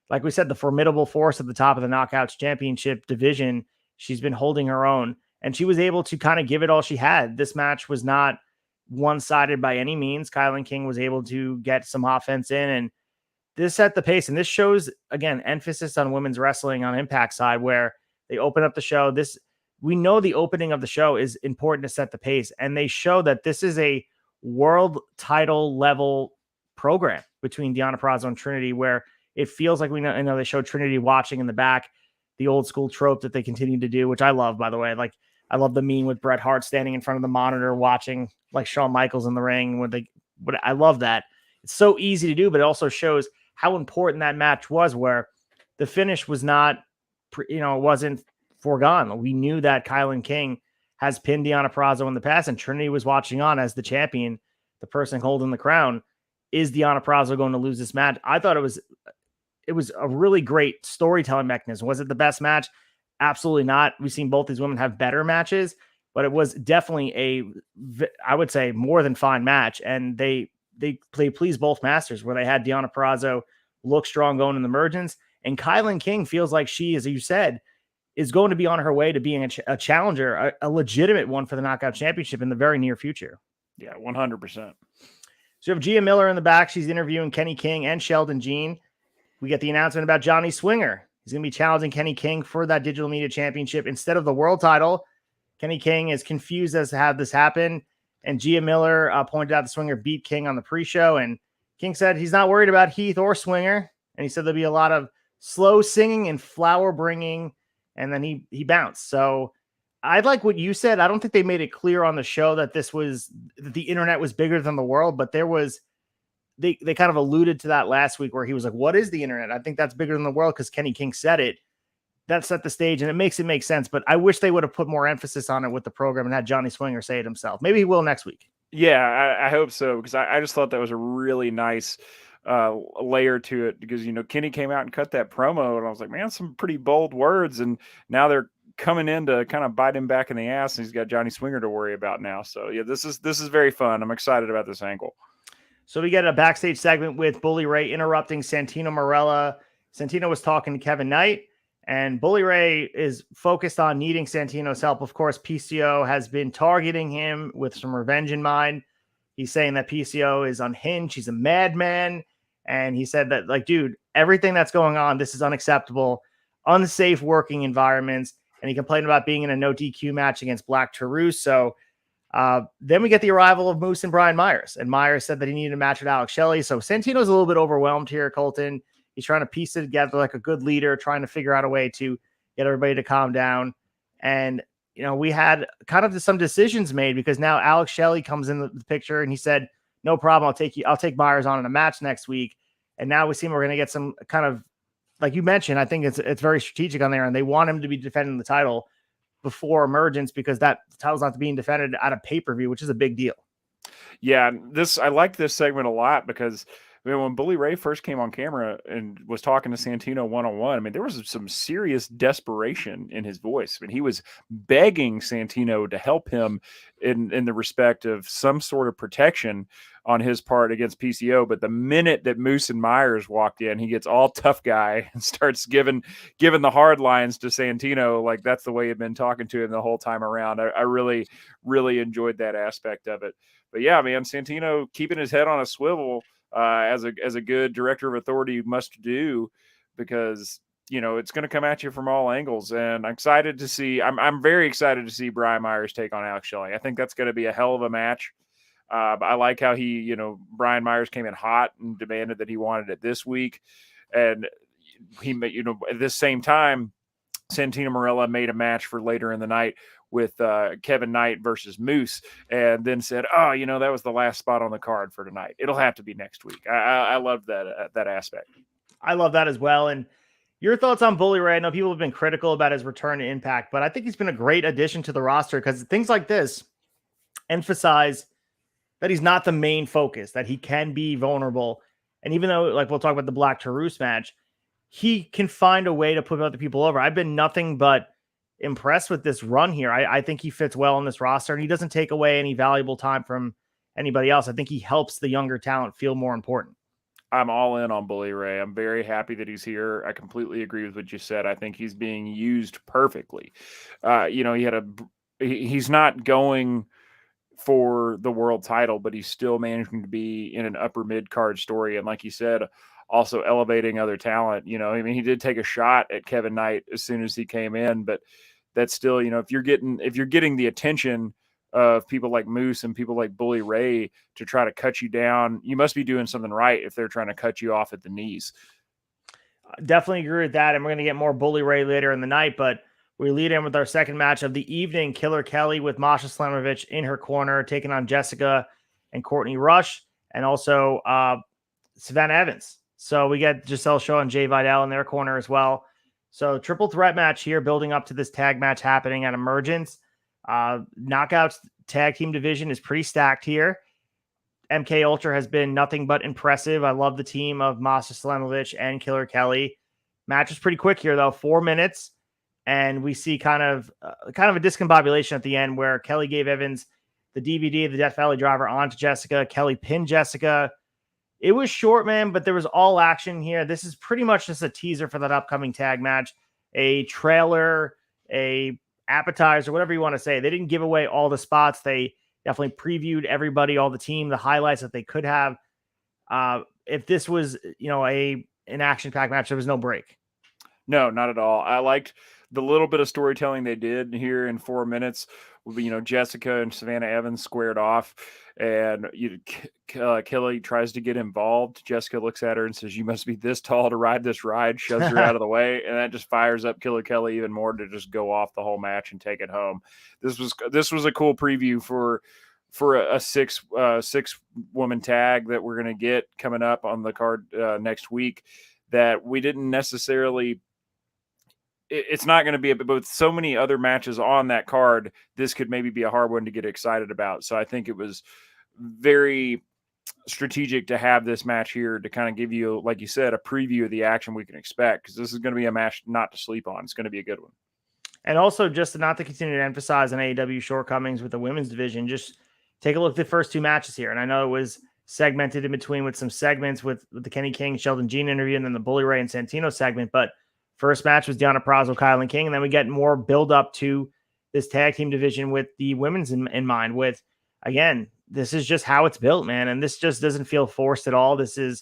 like we said, the formidable force at the top of the Knockouts Championship division. She's been holding her own, and she was able to kind of give it all she had. This match was not one-sided by any means. Kylan King was able to get some offense in, and this set the pace. And this shows, again, emphasis on women's wrestling on Impact side, where they open up the show. We know the opening of the show is important to set the pace, and they show that this is a world title level program between Deonna Purrazzo and Trinity, where it feels like I know they show Trinity watching in the back, the old school trope that they continue to do, which I love, by the way. Like, I love the meme with Bret Hart standing in front of the monitor watching like Shawn Michaels in the ring. I love that. It's so easy to do, but it also shows how important that match was, where the finish was not, it wasn't foregone. We knew that Kylan King has pinned Deonna Purrazzo in the past, and Trinity was watching on as the champion, the person holding the crown. Is Deonna Purrazzo going to lose this match? I thought it was a really great storytelling mechanism. Was it the best match? Absolutely not. We've seen both these women have better matches, but it was definitely I would say, more than fine match. And they pleased both masters, where they had Deonna Purrazzo look strong going in the emergence, and Kylan King feels like she, as you said, is going to be on her way to being a challenger, a legitimate one for the Knockout Championship in the very near future. Yeah, 100%. So you have Gia Miller in the back. She's interviewing Kenny King and Sheldon Jean. We get the announcement about Johnny Swinger. He's going to be challenging Kenny King for that Digital Media Championship instead of the world title. Kenny King is confused as to how this happened. And Gia Miller pointed out the Swinger beat King on the pre-show. And King said he's not worried about Heath or Swinger. And he said there'll be a lot of slow singing and flower bringing. And then he bounced. So I like what you said. I don't think they made it clear on the show that that the internet was bigger than the world, but they kind of alluded to that last week, where he was like, what is the internet? I think that's bigger than the world, because Kenny King said it. That set the stage, and it makes sense. But I wish they would have put more emphasis on it with the program and had Johnny Swinger say it himself. Maybe he will next week. Yeah, I hope so, because I just thought that was a really nice layer to it, because Kenny came out and cut that promo, and I was like, man, some pretty bold words, and now they're coming in to kind of bite him back in the ass, and he's got Johnny Swinger to worry about now. So yeah, this is very fun. I'm excited about this angle. So we get a backstage segment with Bully Ray interrupting Santino Marella. Santino was talking to Kevin Knight, and Bully Ray is focused on needing Santino's help. Of course, PCO has been targeting him with some revenge in mind. He's saying that PCO is unhinged. He's a madman. And he said that, like, dude, everything that's going on, this is unacceptable, unsafe working environments. And he complained about being in a no DQ match against Black Taurus. So then we get the arrival of Moose and Brian Myers. And Myers said that he needed a match with Alex Shelley. So Santino's a little bit overwhelmed here, Colton. He's trying to piece it together like a good leader, trying to figure out a way to get everybody to calm down. And, we had kind of some decisions made, because now Alex Shelley comes in the picture, and he said, no problem. I'll take Myers on in a match next week. And now we seem we're going to get some kind of, like you mentioned, I think it's very strategic on there, and they want him to be defending the title before emergence, because that title's not being defended at a pay-per-view, which is a big deal. Yeah, I like this segment a lot, because I mean, when Bully Ray first came on camera and was talking to Santino one-on-one, I mean, there was some serious desperation in his voice. I mean, he was begging Santino to help him in the respect of some sort of protection on his part against PCO. But the minute that Moose and Myers walked in, he gets all tough guy and starts giving the hard lines to Santino. Like that's the way he'd been talking to him the whole time around. I really, really enjoyed that aspect of it. But yeah, man, Santino keeping his head on a swivel as a good director of authority must do, because it's going to come at you from all angles. And I'm excited to see. I'm very excited to see Brian Myers take on Alex Shelley. I think that's going to be a hell of a match. But I like how Brian Myers came in hot and demanded that he wanted it this week, and he at this same time, Santino Marella made a match for later in the night with Kevin Knight versus Moose, and then said, "Oh, that was the last spot on the card for tonight. It'll have to be next week." I love that aspect. I love that as well. And your thoughts on Bully Ray? I know people have been critical about his return to Impact, but I think he's been a great addition to the roster because things like this emphasize that he's not the main focus, that he can be vulnerable. And even though, like we'll talk about the Black Taurus match, he can find a way to put other people over. I've been nothing but impressed with this run here. I think he fits well on this roster, and he doesn't take away any valuable time from anybody else. I think he helps the younger talent feel more important. I'm all in on Bully Ray. I'm very happy that he's here. I completely agree with what you said. I think he's being used perfectly. He's not going for the world title, but he's still managing to be in an upper mid card story. And like you said, also elevating other talent. He did take a shot at Kevin Knight as soon as he came in, but that's still, if you're getting the attention of people like Moose and people like Bully Ray to try to cut you down, you must be doing something right if they're trying to cut you off at the knees. Definitely agree with that. And we're going to get more Bully Ray later in the night, but we lead in with our second match of the evening. Killer Kelly with Masha Slamovich in her corner, taking on Jessica and Courtney Rush, and also Savannah Evans. So we get Giselle Shaw and Jay Vidal in their corner as well. So triple threat match here, building up to this tag match happening at Emergence. Knockouts tag team division is pretty stacked here. MK Ultra has been nothing but impressive. I love the team of Masha Slamovich and Killer Kelly. Match is pretty quick here, though, 4 minutes. And we see kind of a discombobulation at the end where Kelly gave Evans the DVD of the Death Valley Driver onto Jessica. Kelly pinned Jessica. It was short, man, but there was all action here. This is pretty much just a teaser for that upcoming tag match, a trailer, a appetizer, whatever you want to say. They didn't give away all the spots. They definitely previewed everybody, all the team, the highlights that they could have. If this was, an action-packed match, there was no break. No, not at all. I liked the little bit of storytelling they did here in 4 minutes. Jessica and Savannah Evans squared off, and Kelly tries to get involved. Jessica looks at her and says, "You must be this tall to ride this ride," shoves her out of the way, and that just fires up Killer Kelly even more to just go off the whole match and take it home. This was a cool preview for a six woman tag that we're going to get coming up on the card next week that we didn't necessarily. It's not going to be, but with so many other matches on that card, this could maybe be a hard one to get excited about. So I think it was very strategic to have this match here to kind of give you, like you said, a preview of the action we can expect, because this is going to be a match not to sleep on. It's going to be a good one. And also, just not to continue to emphasize on AEW shortcomings with the women's division, just take a look at the first two matches here. And I know it was segmented in between with some segments with the Kenny King, Sheldon Jean interview, and then the Bully Ray and Santino segment. But first match was Deonna Purrazzo, Kylan King, and then we get more build up to this tag team division with the women's in mind. With, again, this is just how it's built, man, and this just doesn't feel forced at all. This is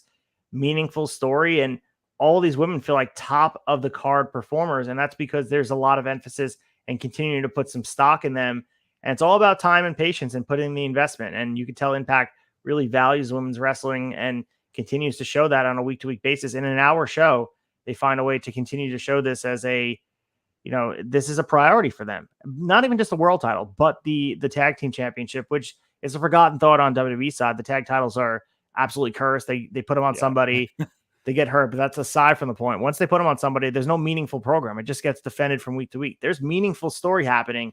meaningful story, and all these women feel like top of the card performers, and that's because there's a lot of emphasis and continuing to put some stock in them. And it's all about time and patience and putting the investment. And you can tell Impact really values women's wrestling and continues to show that on a week-to-week basis. In an hour show, they find a way to continue to show this as this is a priority for them. Not even just the world title, but the tag team championship, which is a forgotten thought on WWE side. The tag titles are absolutely cursed. They put them on somebody, they get hurt, but that's aside from the point. Once they put them on somebody, there's no meaningful program. It just gets defended from week to week. There's meaningful story happening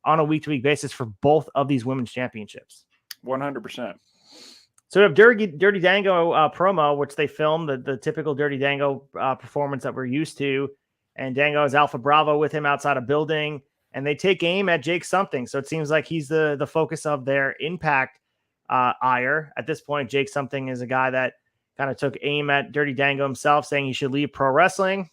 on a week-to-week basis for both of these women's championships. 100%. So we have Dirty Dango promo, which they filmed, the typical Dirty Dango performance that we're used to. And Dango has Alpha Bravo with him outside a building, and they take aim at Jake Something. So it seems like he's the focus of their Impact ire. At this point, Jake Something is a guy that kind of took aim at Dirty Dango himself, saying he should leave pro wrestling.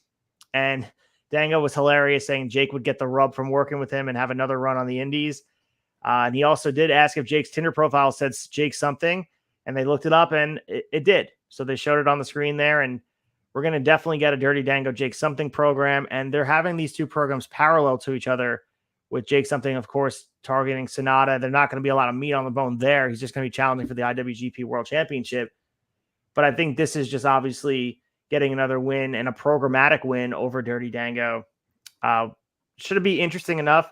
And Dango was hilarious, saying Jake would get the rub from working with him and have another run on the indies. And he also did ask if Jake's Tinder profile said Jake Something, and they looked it up, and it did. So they showed it on the screen there, and we're going to definitely get a Dirty Dango Jake Something program, and they're having these two programs parallel to each other, with Jake Something, of course, targeting Sonata. There's not going to be a lot of meat on the bone there. He's just going to be challenging for the IWGP World Championship. But I think this is just obviously getting another win, and a programmatic win over Dirty Dango. Should it be interesting enough?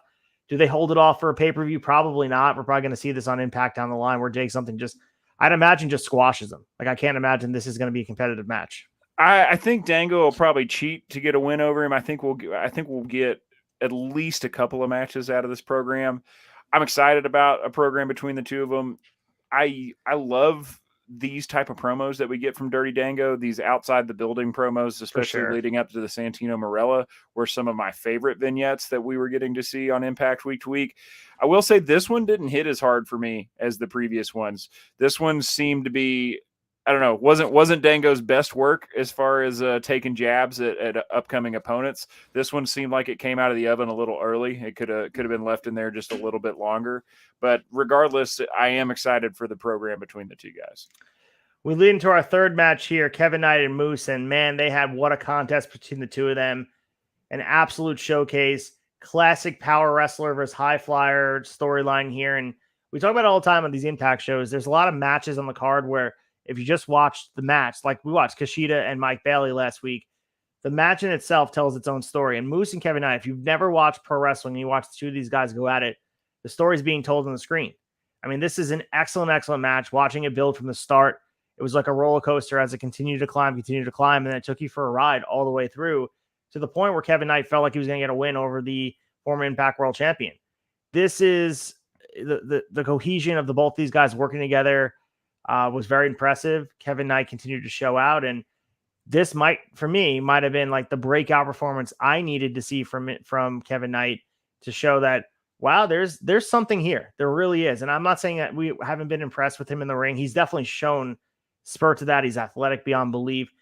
Do they hold it off for a pay-per-view? Probably not. We're probably going to see this on Impact down the line, where Jake Something I'd imagine just squashes him. Like, I can't imagine this is going to be a competitive match. I think Dango will probably cheat to get a win over him. I think we'll get at least a couple of matches out of this program. I'm excited about a program between the two of them. I love these type of promos that we get from Dirty Dango, these outside the building promos, especially leading up to the Santino Marella, were some of my favorite vignettes that we were getting to see on Impact week to week. I will say this one didn't hit as hard for me as the previous ones. This one seemed to be, I don't know, wasn't Dango's best work as far as taking jabs at upcoming opponents. This one seemed like it came out of the oven a little early. It could have been left in there just a little bit longer. But regardless, I am excited for the program between the two guys. We lead into our third match here, Kevin Knight and Moose, and man, they had what a contest between the two of them. An absolute showcase, classic power wrestler versus high flyer storyline here. And we talk about it all the time on these Impact shows. There's a lot of matches on the card where if you just watch the match, like we watched Kushida and Mike Bailey last week, the match in itself tells its own story. And Moose and Kevin Knight, if you've never watched pro wrestling and you watch the two of these guys go at it, the story's being told on the screen. I mean, this is an excellent match. Watching it build from the start, it was like a roller coaster as it continued to climb, and then it took you for a ride all the way through to the point where Kevin Knight felt like he was going to get a win over the former Impact World Champion. This is the cohesion of both these guys working together was very impressive. Kevin Knight continued to show out, and this might have been like the breakout performance I needed to see from Kevin Knight to show that, wow, there's something here. There really is. And I'm not saying that we haven't been impressed with him in the ring. He's definitely shown spurts of that. He's athletic beyond belief.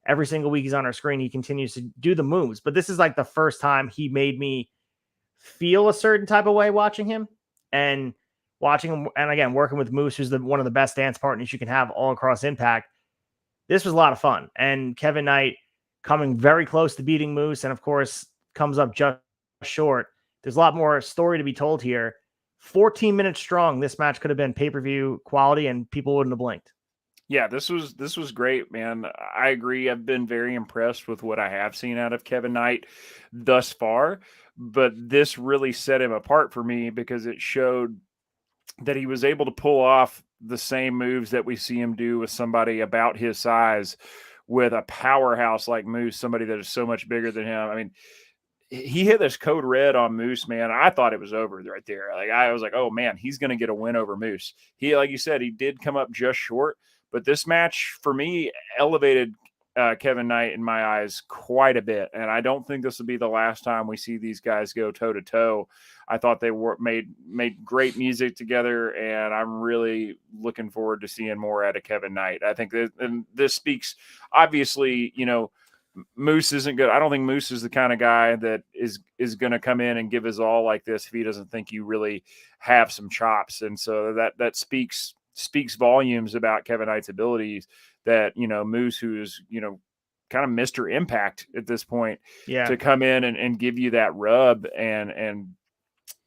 Every single week he's on our screen, he continues to do the moves. But this is like the first time he made me feel a certain type of way watching him. And watching him, and again, working with Moose, who's one of the best dance partners you can have all across Impact. This was a lot of fun. And Kevin Knight coming very close to beating Moose, and of course comes up just short. There's a lot more story to be told here. 14 minutes strong. This match could have been pay-per-view quality, and people wouldn't have blinked. Yeah, this was great, man. I agree. I've been very impressed with what I have seen out of Kevin Knight thus far, but this really set him apart for me because it showed that he was able to pull off the same moves that we see him do with somebody about his size, with a powerhouse like Moose, somebody that is so much bigger than him. I mean, he hit this code red on Moose, man. I thought it was over right there. Like, I was like, oh man, he's going to get a win over Moose. He, like you said, he did come up just short, but this match for me elevated Kevin Knight in my eyes quite a bit. And I don't think this will be the last time we see these guys go toe to toe. I thought they made great music together, and I'm really looking forward to seeing more out of Kevin Knight. I think and this speaks, obviously, Moose isn't good. I don't think Moose is the kind of guy that is going to come in and give his all like this if he doesn't think you really have some chops. And so that speaks volumes about Kevin Knight's abilities, that, Moose, who is, kind of Mr. Impact at this point, to come in and give you that rub and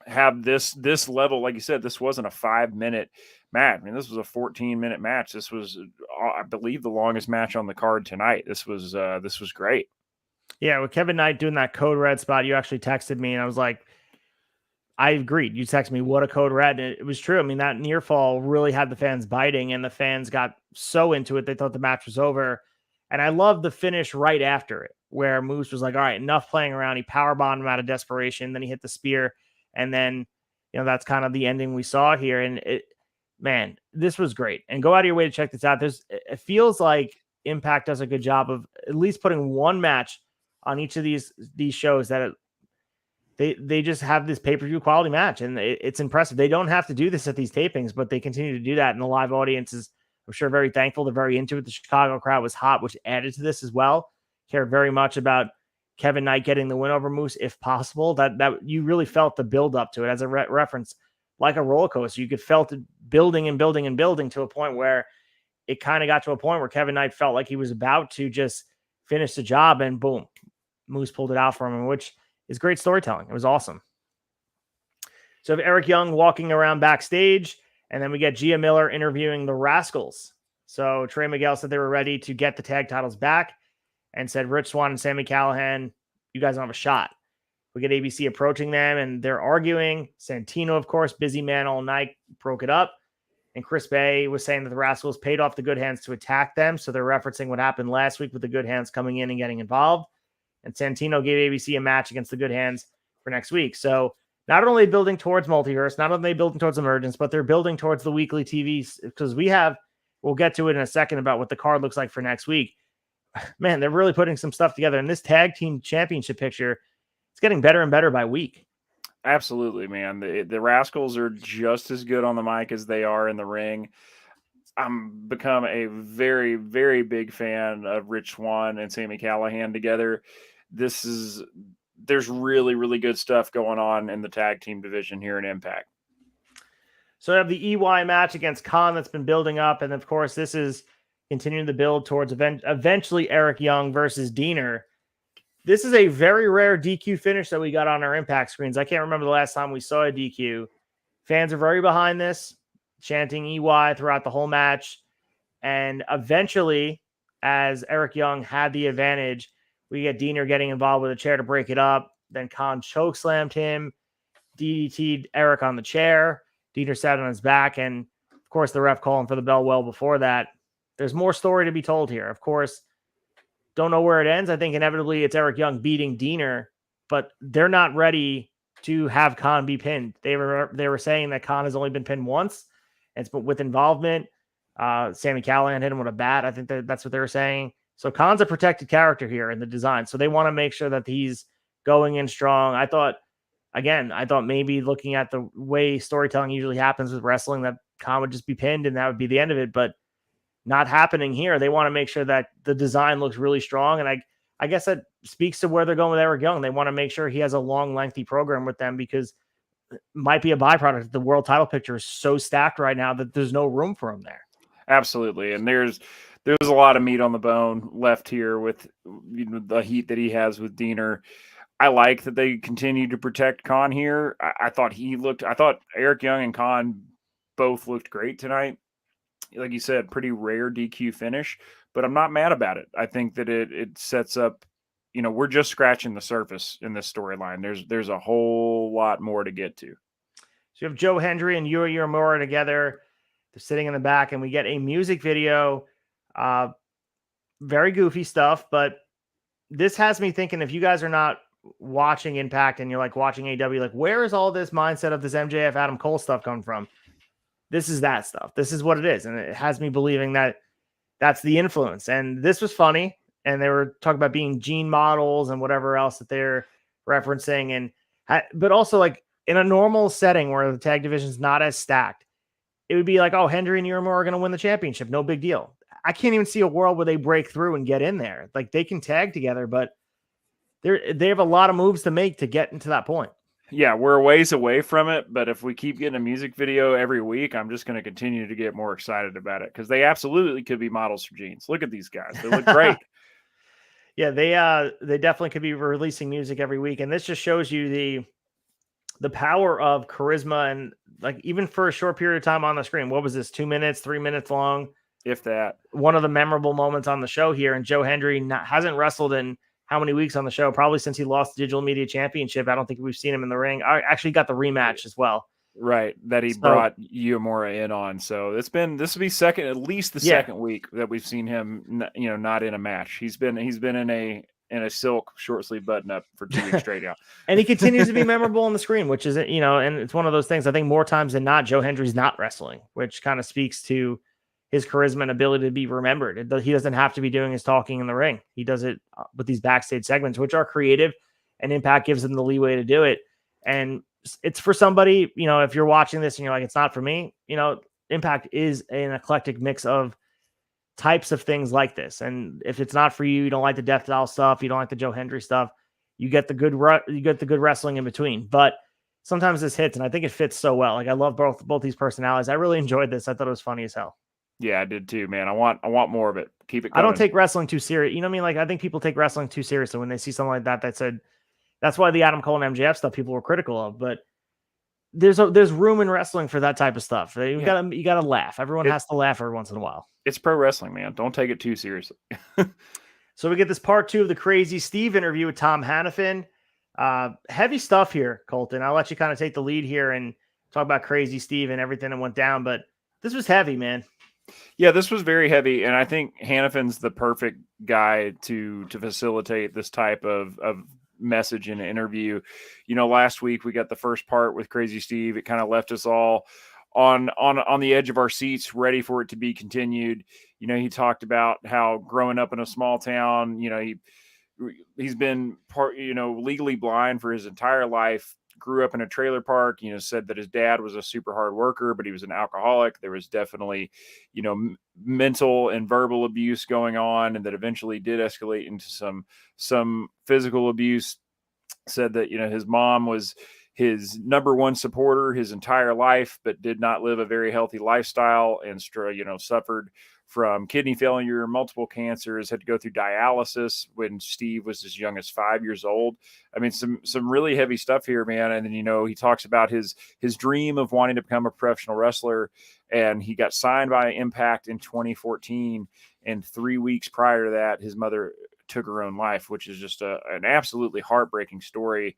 have this level. Like you said, this wasn't a 5-minute match. I mean, this was a 14-minute match. This was, I believe, the longest match on the card tonight. This was great. Yeah, with Kevin Knight doing that code red spot, you actually texted me, and I was like, I agreed. You texted me, what a code red. And it was true. I mean, that near fall really had the fans biting, and the fans got so into it, they thought the match was over. And I love the finish right after it, where Moose was like, all right, enough playing around. He powerbombed him out of desperation. Then he hit the spear. And then, that's kind of the ending we saw here. And man, this was great. And go out of your way to check this out. It feels like Impact does a good job of at least putting one match on each of these shows that they just have this pay-per-view quality match, and it's impressive. They don't have to do this at these tapings, but they continue to do that, and the live audience is, I'm sure, very thankful. They're very into it. The Chicago crowd was hot, which added to this as well. Care very much about Kevin Knight getting the win over Moose, if possible. That you really felt the build up to it as a reference, like a roller coaster. You could felt it building and building and building to a point where it kind of got to a point where Kevin Knight felt like he was about to just finish the job, and boom, Moose pulled it out for him, which is great storytelling. It was awesome. So we have Eric Young walking around backstage, and then we get Gia Miller interviewing the Rascals. So Trey Miguel said they were ready to get the tag titles back and said Rich Swann and Sami Callihan, you guys don't have a shot. We get ABC approaching them, and they're arguing. Santino, of course, busy man all night, broke it up. And Chris Bay was saying that the Rascals paid off the Good Hands to attack them. So they're referencing what happened last week with the Good Hands coming in and getting involved. And Santino gave ABC a match against the Good Hands for next week. So not only building towards Multiverse, not only building towards Emergence, but they're building towards the weekly TVs, because we'll get to it in a second about what the card looks like for next week. Man, they're really putting some stuff together. And this tag team championship picture, it's getting better and better by week. Absolutely, man. The Rascals are just as good on the mic as they are in the ring. I'm become a very, very big fan of Rich Swann and Sami Callihan together. There's really, really good stuff going on in the tag team division here in Impact. So I have the EY match against KON that's been building up. And of course, this is continuing the build towards eventually Eric Young versus Diener. This is a very rare DQ finish that we got on our Impact screens. I can't remember the last time we saw a DQ. Fans are very behind this, chanting EY throughout the whole match. And eventually, as Eric Young had the advantage, we get Diener getting involved with a chair to break it up. Then KON chokeslammed him, DDT'd Eric on the chair. Diener sat on his back, and of course, the ref calling for the bell well before that. There's more story to be told here. Of course, don't know where it ends. I think inevitably it's Eric Young beating Diener, but they're not ready to have KON be pinned. They were saying that KON has only been pinned once. It's with involvement. Sami Callihan hit him with a bat. I think that's what they were saying. So KON's a protected character here in the design. So they want to make sure that he's going in strong. I thought maybe looking at the way storytelling usually happens with wrestling, that KON would just be pinned and that would be the end of it. But not happening here. They want to make sure that the design looks really strong. And I guess that speaks to where they're going with Eric Young. They want to make sure he has a long, lengthy program with them, because it might be a byproduct. The world title picture is so stacked right now that there's no room for him there. Absolutely. And there's a lot of meat on the bone left here with the heat that he has with Diener. I like that they continue to protect KON here. I thought Eric Young and KON both looked great tonight. Like you said, pretty rare DQ finish, but I'm not mad about it. I think that it sets up, we're just scratching the surface in this storyline. There's a whole lot more to get to. So you have Joe Hendry and Yuri Uemura together. They're sitting in the back, and we get a music video. Very goofy stuff, but this has me thinking, if you guys are not watching Impact and you're like watching AW, like, where is all this mindset of this MJF Adam Cole stuff coming from? This is that stuff. This is what it is. And it has me believing that that's the influence. And this was funny. And they were talking about being gene models and whatever else that they're referencing. But also, like, in a normal setting where the tag division is not as stacked, it would be like, oh, Hendry and Uemura are going to win the championship. No big deal. I can't even see a world where they break through and get in there. Like, they can tag together, but they have a lot of moves to make to get into that point. Yeah, we're a ways away from it, but if we keep getting a music video every week, I'm just going to continue to get more excited about it, because they absolutely could be models for jeans. Look at these guys. They look great. Yeah, they definitely could be releasing music every week, and this just shows you the power of charisma, and, like, even for a short period of time on the screen. What was this, 2 minutes, 3 minutes long? If that. One of the memorable moments on the show here, and Joe Hendry hasn't wrestled in how many weeks on the show? Probably since he lost the Digital Media Championship. I don't think we've seen him in the ring. I actually got the rematch as well. Right. That he brought Uemura in on. So this will be at least the second week that we've seen him, not in a match. He's been in in a silk short sleeve button up for 2 weeks straight now. And he continues to be memorable on the screen, which is, you know, and it's one of those things. I think more times than not, Joe Hendry's not wrestling, which kind of speaks to his charisma and ability to be remembered. He doesn't have to be doing his talking in the ring. He does it with these backstage segments, which are creative, and Impact gives him the leeway to do it. And it's for somebody, you know, if you're watching this and you're like, it's not for me, you know, Impact is an eclectic mix of types of things like this. And if it's not for you, you don't like the Death Doll stuff, you don't like the Joe Hendry stuff, you get the good wrestling in between. But sometimes this hits, and I think it fits so well. Like, I love both these personalities. I really enjoyed this. I thought it was funny as hell. Yeah, I did too, man. I want more of it. Keep it coming. I don't take wrestling too serious. You know what I mean? Like, I think people take wrestling too seriously when they see something like that. That said, that's why the Adam Cole and MJF stuff people were critical of. But there's room in wrestling for that type of stuff. You gotta laugh. Everyone has to laugh every once in a while. It's pro wrestling, man. Don't take it too seriously. So we get this part 2 of the Crazy Steve interview with Tom Hannafin. Heavy stuff here, Colton. I'll let you kind of take the lead here and talk about Crazy Steve and everything that went down. But this was heavy, man. Yeah, this was very heavy, and I think Hannafin's the perfect guy to facilitate this type of message in an interview. You know, last week we got the first part with Crazy Steve. It kind of left us all on the edge of our seats, ready for it to be continued. You know, he talked about how growing up in a small town, you know, he's been legally blind for his entire life. Grew up in a trailer park, you know, said that his dad was a super hard worker, but he was an alcoholic. There was definitely, you know, mental and verbal abuse going on, and that eventually did escalate into some physical abuse. Said that, you know, his mom was his number one supporter his entire life, but did not live a very healthy lifestyle, and, you know, suffered from kidney failure, multiple cancers, had to go through dialysis when Steve was as young as 5 years old. I mean, some really heavy stuff here, man. And then, you know, he talks about his dream of wanting to become a professional wrestler, and he got signed by Impact in 2014. And 3 weeks prior to that, his mother took her own life, which is just an absolutely heartbreaking story.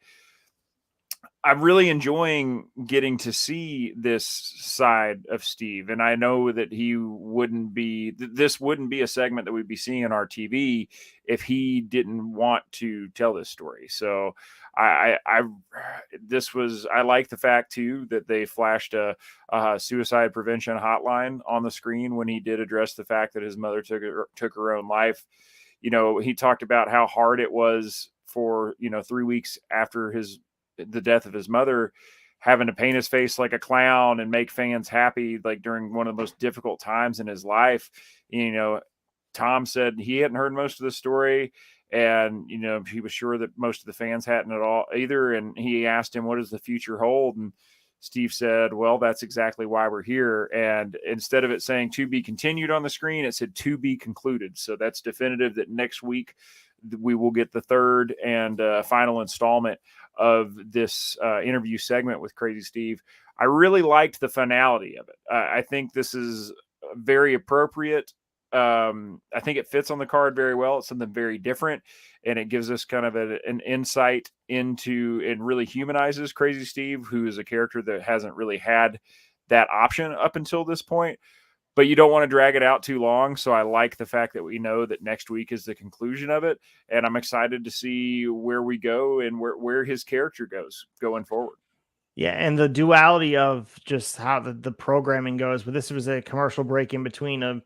I'm really enjoying getting to see this side of Steve. And I know that this wouldn't be a segment that we'd be seeing on our TV if he didn't want to tell this story. So I like the fact too, that they flashed a suicide prevention hotline on the screen when he did address the fact that his mother took her own life. You know, he talked about how hard it was for, you know, 3 weeks after the death of his mother, having to paint his face like a clown and make fans happy, like during one of the most difficult times in his life. You know, Tom said he hadn't heard most of the story, and, you know, he was sure that most of the fans hadn't at all either. And he asked him, what does the future hold? And Steve said, well, that's exactly why we're here. And instead of it saying to be continued on the screen, it said to be concluded. So that's definitive that next week we will get the third and final installment of this interview segment with Crazy Steve. I really liked the finality of it. I think this is very appropriate. I think it fits on the card very well. It's something very different, and it gives us kind of an insight into, and really humanizes Crazy Steve, who is a character that hasn't really had that option up until this point. But you don't want to drag it out too long. So I like the fact that we know that next week is the conclusion of it. And I'm excited to see where we go and where his character goes going forward. Yeah, and the duality of just how the programming goes. But this was a commercial break in between of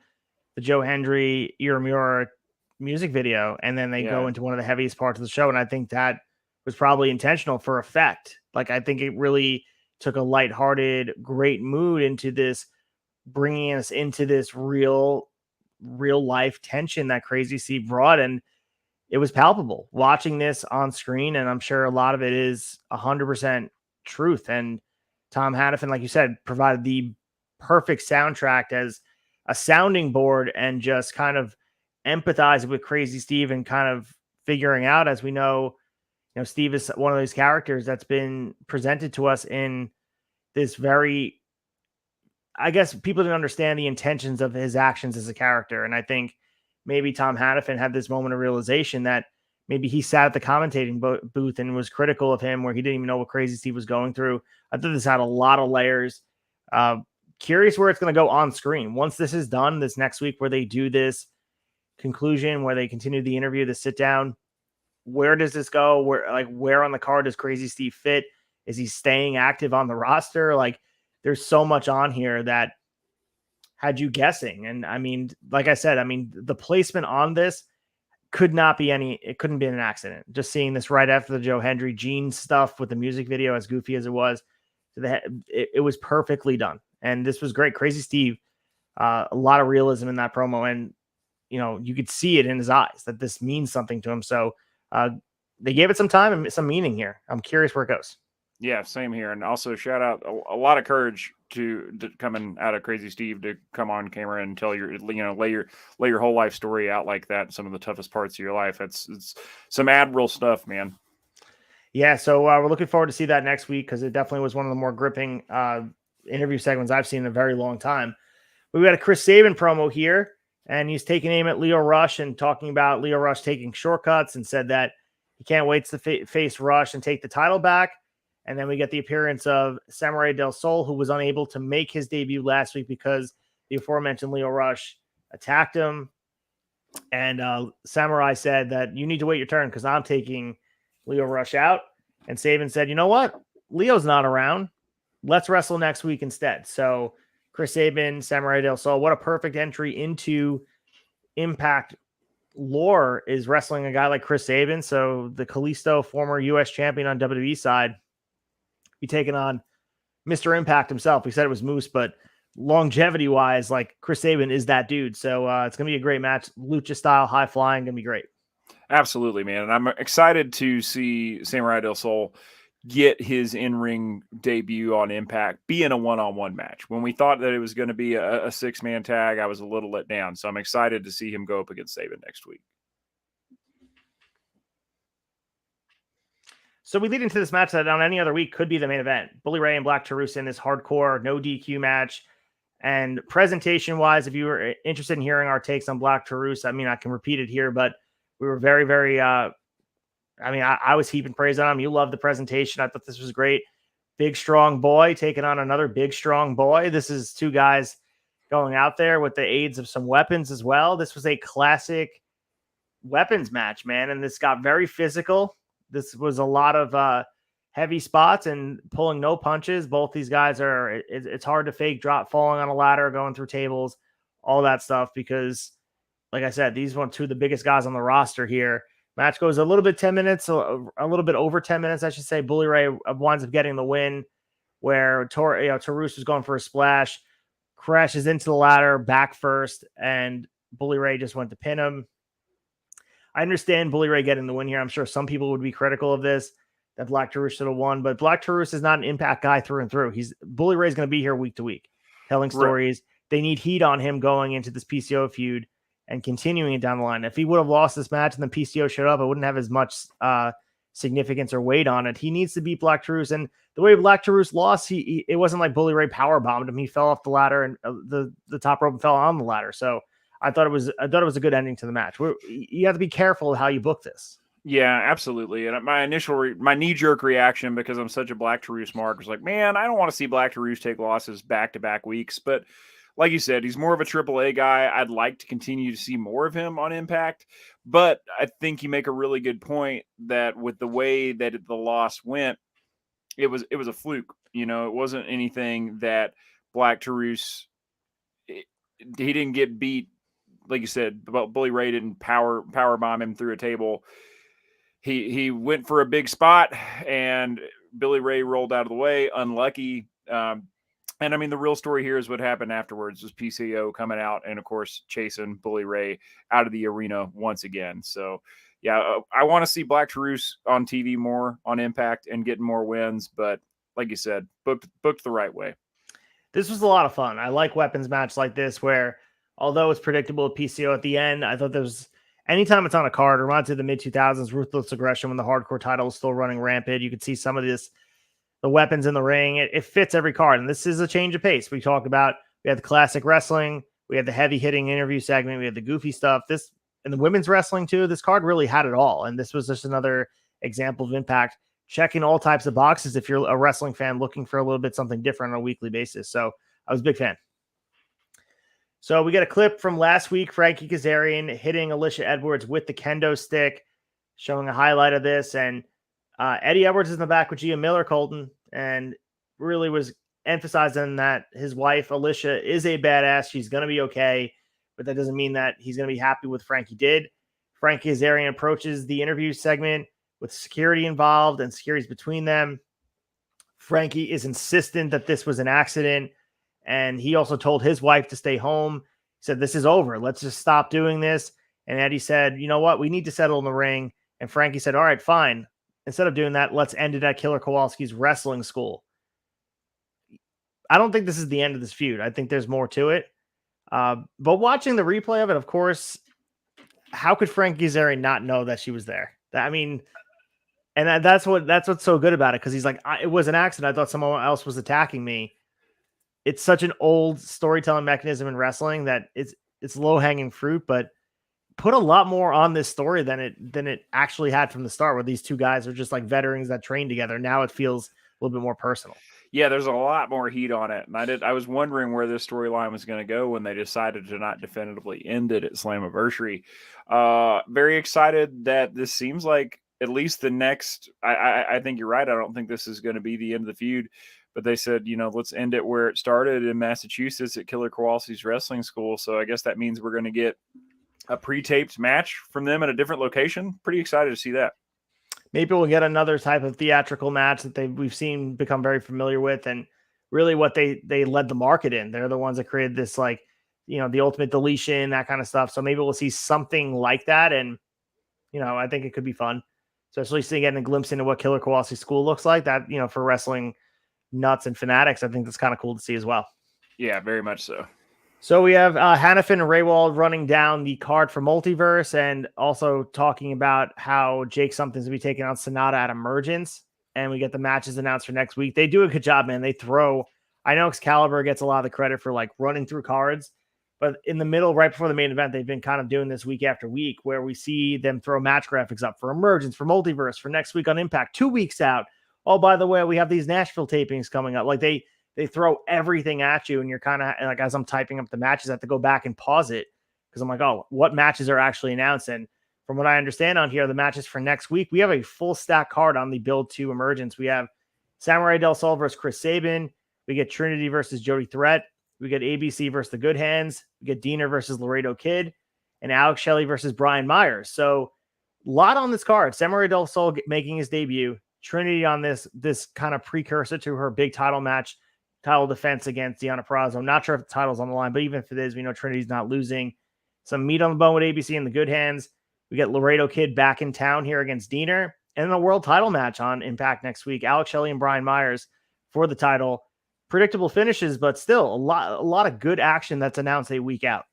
the Joe Hendry Iramura music video, and then they go into one of the heaviest parts of the show. And I think that was probably intentional for effect. Like, I think it really took a lighthearted, great mood into this, bringing us into this real life tension that Crazy Steve brought. And it was palpable watching this on screen. And I'm sure a lot of it is 100% truth. And Tom Hannafin, like you said, provided the perfect soundtrack as a sounding board, and just kind of empathizing with Crazy Steve and kind of figuring out, as we know, you know, Steve is one of those characters that's been presented to us in this very, I guess people didn't understand the intentions of his actions as a character. And I think maybe Tom Hannafin had this moment of realization that maybe he sat at the commentating booth and was critical of him, where he didn't even know what Crazy Steve was going through. I thought this had a lot of layers. Curious where it's going to go on screen. Once this is done, this next week, where they do this conclusion, where they continue the interview, the sit down, where does this go? Where on the card does Crazy Steve fit? Is he staying active on the roster? Like, there's so much on here that had you guessing. And I mean, like I said, I mean, the placement on this it couldn't be an accident. Just seeing this right after the Joe Hendry Gene stuff with the music video, as goofy as it was, it was perfectly done. And this was great. Crazy Steve, a lot of realism in that promo. And, you could see it in his eyes that this means something to him. So they gave it some time and some meaning here. I'm curious where it goes. Yeah, same here. And also shout out a lot of courage to coming out of Crazy Steve to come on camera and tell lay your whole life story out like that. Some of the toughest parts of your life. It's some admirable stuff, man. Yeah. So we're looking forward to see that next week, because it definitely was one of the more gripping interview segments I've seen in a very long time. We got a Chris Sabin promo here, and he's taking aim at Lio Rush and talking about Lio Rush taking shortcuts, and said that he can't wait to face Rush and take the title back. And then we get the appearance of Samurai Del Sol, who was unable to make his debut last week because the aforementioned Lio Rush attacked him. And Samurai said that you need to wait your turn because I'm taking Lio Rush out. And Sabin said, you know what? Leo's not around. Let's wrestle next week instead. So Chris Sabin, Samurai Del Sol, what a perfect entry into Impact lore is wrestling a guy like Chris Sabin. So the Kalisto, former U.S. champion on WWE side, be taking on Mr. Impact himself. We said it was Moose, but longevity wise, like Chris Sabin is that dude. So it's going to be a great match. Lucha style, high flying, going to be great. Absolutely, man. And I'm excited to see Samurai Del Sol get his in-ring debut on Impact, be in a one-on-one match. When we thought that it was going to be a six-man tag, I was a little let down. So I'm excited to see him go up against Sabin next week. So we lead into this match that on any other week could be the main event. Bully Ray and Black Taurus in this hardcore, no DQ match. And presentation-wise, if you were interested in hearing our takes on Black Taurus, I mean, I can repeat it here, but we were very, very, I was heaping praise on him. You loved the presentation. I thought this was great. Big, strong boy taking on another big, strong boy. This is two guys going out there with the aids of some weapons as well. This was a classic weapons match, man. And this got very physical. This was a lot of heavy spots and pulling no punches. Both these guys it's hard to fake drop, falling on a ladder, going through tables, all that stuff, because like I said, these are two of the biggest guys on the roster here. Match goes a little bit 10 minutes, a little bit over 10 minutes, I should say. Bully Ray winds up getting the win, where Taurus was going for a splash, crashes into the ladder back first, and Bully Ray just went to pin him. I understand Bully Ray getting the win here. I'm sure some people would be critical of this, that Black Taurus should have won, but Black Taurus is not an Impact guy through and through. Bully Ray's going to be here week to week, telling stories. Right. They need heat on him going into this PCO feud and continuing it down the line. If he would have lost this match and then PCO showed up, it wouldn't have as much significance or weight on it. He needs to beat Black Taurus, and the way Black Taurus lost, it wasn't like Bully Ray power bombed him. He fell off the ladder, and the top rope fell on the ladder. So I thought it was a good ending to the match. You have to be careful of how you book this. Yeah, absolutely. And my my knee-jerk reaction, because I'm such a Black Taurus mark, was like, man, I don't want to see Black Taurus take losses back-to-back weeks. But like you said, he's more of a AAA guy. I'd like to continue to see more of him on Impact. But I think you make a really good point that with the way that the loss went, it was a fluke. It wasn't anything that Black Taurus, he didn't get beat. Like you said, Bully Ray didn't power bomb him through a table. He went for a big spot, and Bully Ray rolled out of the way. Unlucky. And I mean, the real story here is what happened afterwards was PCO coming out and, of course, chasing Bully Ray out of the arena once again. So, yeah, I want to see Black Taurus on TV more on Impact and getting more wins. But like you said, booked the right way. This was a lot of fun. I like weapons match like this where, although it's predictable with PCO at the end, I thought there was anytime it's on a card, reminds me of the mid-2000s Ruthless Aggression when the hardcore title was still running rampant. You could see some of this, the weapons in the ring. It fits every card, and this is a change of pace. We talked about, we had the classic wrestling, we had the heavy-hitting interview segment, we had the goofy stuff. This, and the women's wrestling too, this card really had it all, and this was just another example of Impact checking all types of boxes if you're a wrestling fan looking for a little bit something different on a weekly basis. So I was a big fan. So we got a clip from last week, Frankie Kazarian hitting Alicia Edwards with the kendo stick. showing a highlight of this. And Eddie Edwards is in the back with Gia Miller, Colton, and really was emphasizing that his wife, Alicia, is a badass. She's going to be okay, but that doesn't mean that he's going to be happy with Frankie did. Frankie Kazarian approaches the interview segment with security involved and security's between them. Frankie is insistent that this was an accident, and he also told his wife to stay home. He said, "This is over. Let's just stop doing this." And Eddie said, "You know what? We need to settle in the ring." And Frankie said, "All right, fine. Instead of doing that, let's end it at Killer Kowalski's wrestling school." I don't think this is the end of this feud. I think there's more to it. But watching the replay of it, of course, how could Frankie Kazarian not know that she was there? I mean, and that's what's so good about it, because he's like, it was an accident. I thought someone else was attacking me. It's such an old storytelling mechanism in wrestling that it's low hanging fruit, but put a lot more on this story than it actually had from the start, where these two guys are just like veterans that train together. Now it feels a little bit more personal. Yeah, there's a lot more heat on it. And I was wondering where this storyline was going to go when they decided to not definitively end it at Slammiversary. Very excited that this seems like at least the next, I think you're right. I don't think this is going to be the end of the feud, but they said, let's end it where it started in Massachusetts at Killer Kowalski's wrestling school. So I guess that means we're going to get a pre-taped match from them at a different location. Pretty excited to see that. Maybe we'll get another type of theatrical match that we've seen become very familiar with, and really what they led the market in. They're the ones that created this, like, the Ultimate Deletion, that kind of stuff. So maybe we'll see something like that, and I think it could be fun, especially getting a glimpse into what Killer Kowalski School looks like. That for wrestling nuts and fanatics, I think that's kind of cool to see as well. Yeah, very much so. So we have Hannafin and Raywald running down the card for Multiverse, and also talking about how Jake Something's going to be taking on Sonata at Emergence. And we get the matches announced for next week. They do a good job, man. I know Excalibur gets a lot of the credit for like running through cards, but in the middle, right before the main event, they've been kind of doing this week after week, where we see them throw match graphics up for Emergence, for Multiverse, for next week on Impact, 2 weeks out. Oh, by the way, we have these Nashville tapings coming up. Like they throw everything at you, and you're kind of like, as I'm typing up the matches, I have to go back and pause it, because I'm like, oh, what matches are actually announced? And from what I understand on here, the matches for next week, we have a full stack card on the build to Emergence. We have Samurai Del Sol versus Chris Sabin. We get Trinity versus Jody Threat. We get ABC versus the Good Hands. We get Diener versus Laredo Kid, and Alex Shelley versus Brian Myers. So a lot on this card. Samurai Del Sol making his debut. Trinity on this kind of precursor to her big title match, title defense against Deonna Purrazzo. I'm not sure if the title's on the line, but even if it is, we know Trinity's not losing. Some meat on the bone with ABC and the Good Hands. We get Laredo Kid back in town here against Diener, and then a world title match on Impact next week. Alex Shelley and Brian Myers for the title. Predictable finishes, but still a lot of good action that's announced a week out.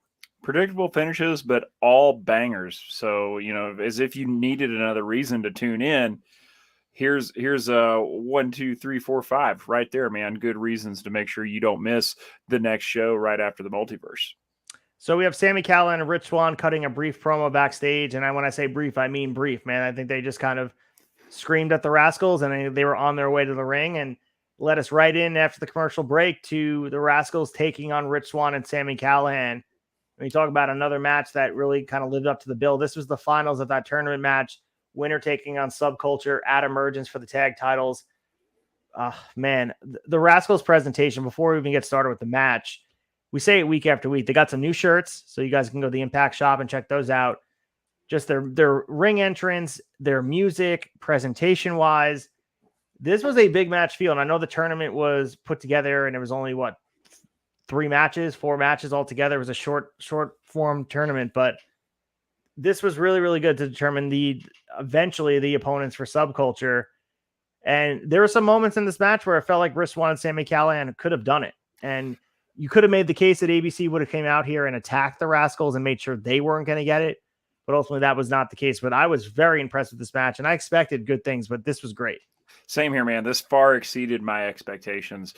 Predictable finishes, but all bangers. So, as if you needed another reason to tune in, here's 1, 2, 3, 4, 5 right there, man. Good reasons to make sure you don't miss the next show right after the Multiverse. So we have Sami Callihan and Rich Swann cutting a brief promo backstage. And when I say brief, I mean brief, man. I think they just kind of screamed at the Rascals, and they were on their way to the ring, and led us right in after the commercial break to the Rascals taking on Rich Swann and Sami Callihan. When you talk about another match that really kind of lived up to the bill, this was the finals of that tournament match. Winner taking on Subculture at Emergence for the tag titles. Man, the Rascals presentation, before we even get started with the match, we say it week after week. They got some new shirts, so you guys can go to the Impact shop and check those out. Just their ring entrance, their music, presentation-wise. This was a big match feel, and I know the tournament was put together, and it was only, 4 matches altogether. It was a short form tournament, but this was really, really good to determine eventually the opponents for Subculture. And there were some moments in this match where it felt like Rich Swann and Sami Callihan could have done it. And you could have made the case that ABC would have came out here and attacked the Rascals and made sure they weren't going to get it. But ultimately that was not the case. But I was very impressed with this match, and I expected good things, but this was great. Same here, man. This far exceeded my expectations.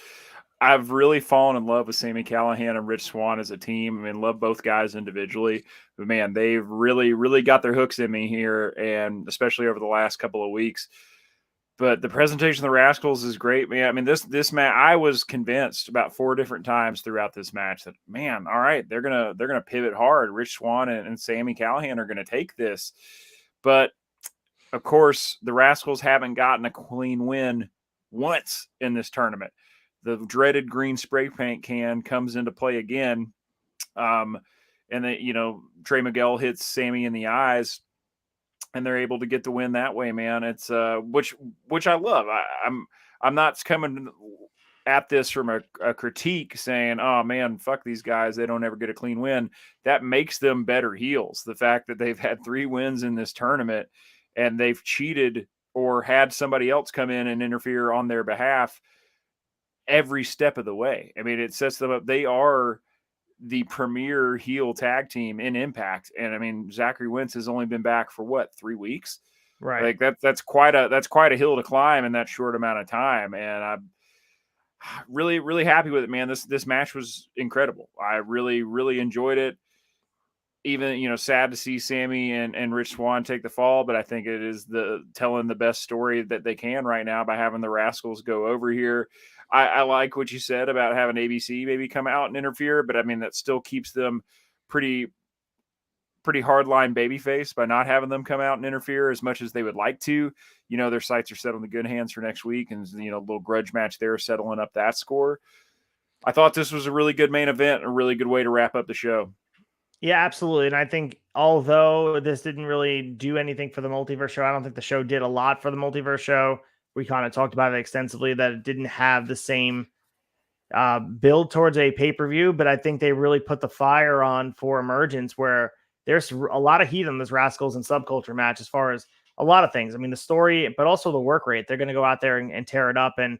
I've really fallen in love with Sami Callihan and Rich Swann as a team. I mean, love both guys individually, but man, they've really, really got their hooks in me here, and especially over the last couple of weeks. But the presentation of the Rascals is great, man. I mean, this match, I was convinced about 4 different times throughout this match that, man, all right, they're gonna pivot hard. Rich Swann and Sami Callihan are gonna take this, but of course, the Rascals haven't gotten a clean win once in this tournament. The dreaded green spray paint can comes into play again. And then, Trey Miguel hits Sammy in the eyes, and they're able to get the win that way, man. It's which I love. I'm not coming at this from a critique saying, oh man, fuck these guys, they don't ever get a clean win. That makes them better heels. The fact that they've had 3 wins in this tournament and they've cheated or had somebody else come in and interfere on their behalf every step of the way. I mean, it sets them up. They are the premier heel tag team in Impact. And I mean, Zachary Wentz has only been back for what, 3 weeks? Right. Like that's quite a hill to climb in that short amount of time. And I'm really, really happy with it, man. This match was incredible. I really, really enjoyed it. Even, sad to see Sammy and Rich Swann take the fall, but I think it is telling the best story that they can right now by having the Rascals go over here. I like what you said about having ABC maybe come out and interfere, but I mean, that still keeps them pretty hardline babyface by not having them come out and interfere as much as they would like to. Their sights are set on the good hands for next week, and a little grudge match there settling up that score. I thought this was a really good main event, a really good way to wrap up the show. Yeah, absolutely. And I think although this didn't really do anything for the Multiverse show, I don't think the show did a lot for the Multiverse show. We kind of talked about it extensively, that it didn't have the same build towards a pay-per-view, but I think they really put the fire on for Emergence, where there's a lot of heat on this Rascals and Subculture match as far as a lot of things. I mean, the story, but also the work rate. They're going to go out there and tear it up. And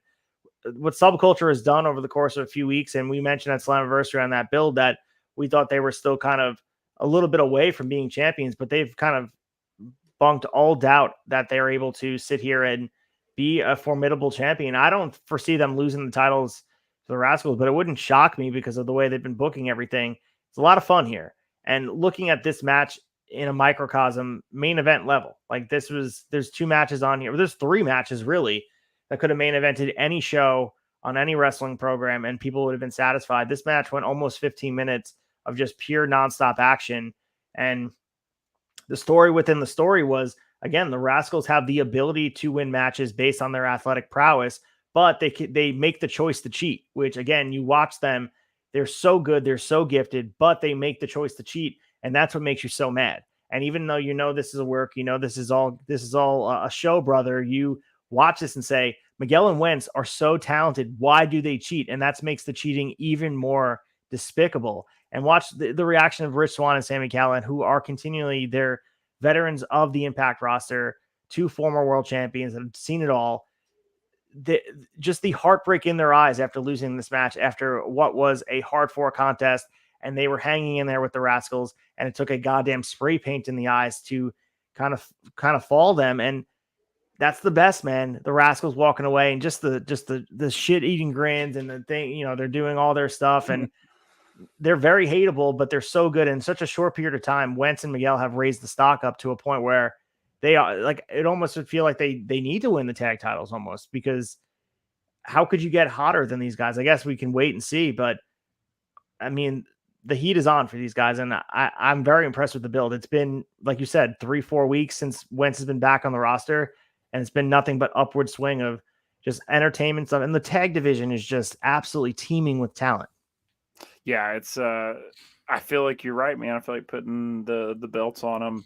what Subculture has done over the course of a few weeks, and we mentioned at Slammiversary on that build that we thought they were still kind of a little bit away from being champions, but they've kind of bunked all doubt that they're able to sit here and be a formidable champion. I don't foresee them losing the titles to the Rascals, but it wouldn't shock me because of the way they've been booking everything. It's a lot of fun here. And looking at this match in a microcosm, main event level, like there's 2 matches on here. There's 3 matches really that could have main evented any show on any wrestling program, and people would have been satisfied. This match went almost 15 minutes of just pure nonstop action. And the story within the story was, again, the Rascals have the ability to win matches based on their athletic prowess, but they make the choice to cheat, which again, you watch them, they're so good, they're so gifted, but they make the choice to cheat. And that's what makes you so mad. And even though this is a work, this is all a show, brother, you watch this and say, Miguel and Wentz are so talented. Why do they cheat? And that makes the cheating even more despicable. And watch the reaction of Rich Swann and Sami Callihan, who are continually, they're veterans of the Impact roster, 2 former world champions that have seen it all. Just the heartbreak in their eyes after losing this match, after what was a hard-fought contest, and they were hanging in there with the Rascals, and it took a goddamn spray paint in the eyes to kind of fall them. And that's the best, man. The Rascals walking away, and just the shit-eating grins and the thing, they're doing all their stuff, and they're very hateable, but they're so good in such a short period of time. Wentz and Miguel have raised the stock up to a point where they are like, it almost would feel like they need to win the tag titles almost, because how could you get hotter than these guys? I guess we can wait and see, but I mean, the heat is on for these guys, and I'm very impressed with the build. It's been, like you said, 3-4 weeks since Wentz has been back on the roster, and it's been nothing but upward swing of just entertainment stuff. And the tag division is just absolutely teeming with talent. Yeah, it's I feel like you're right, man. I feel like putting the belts on them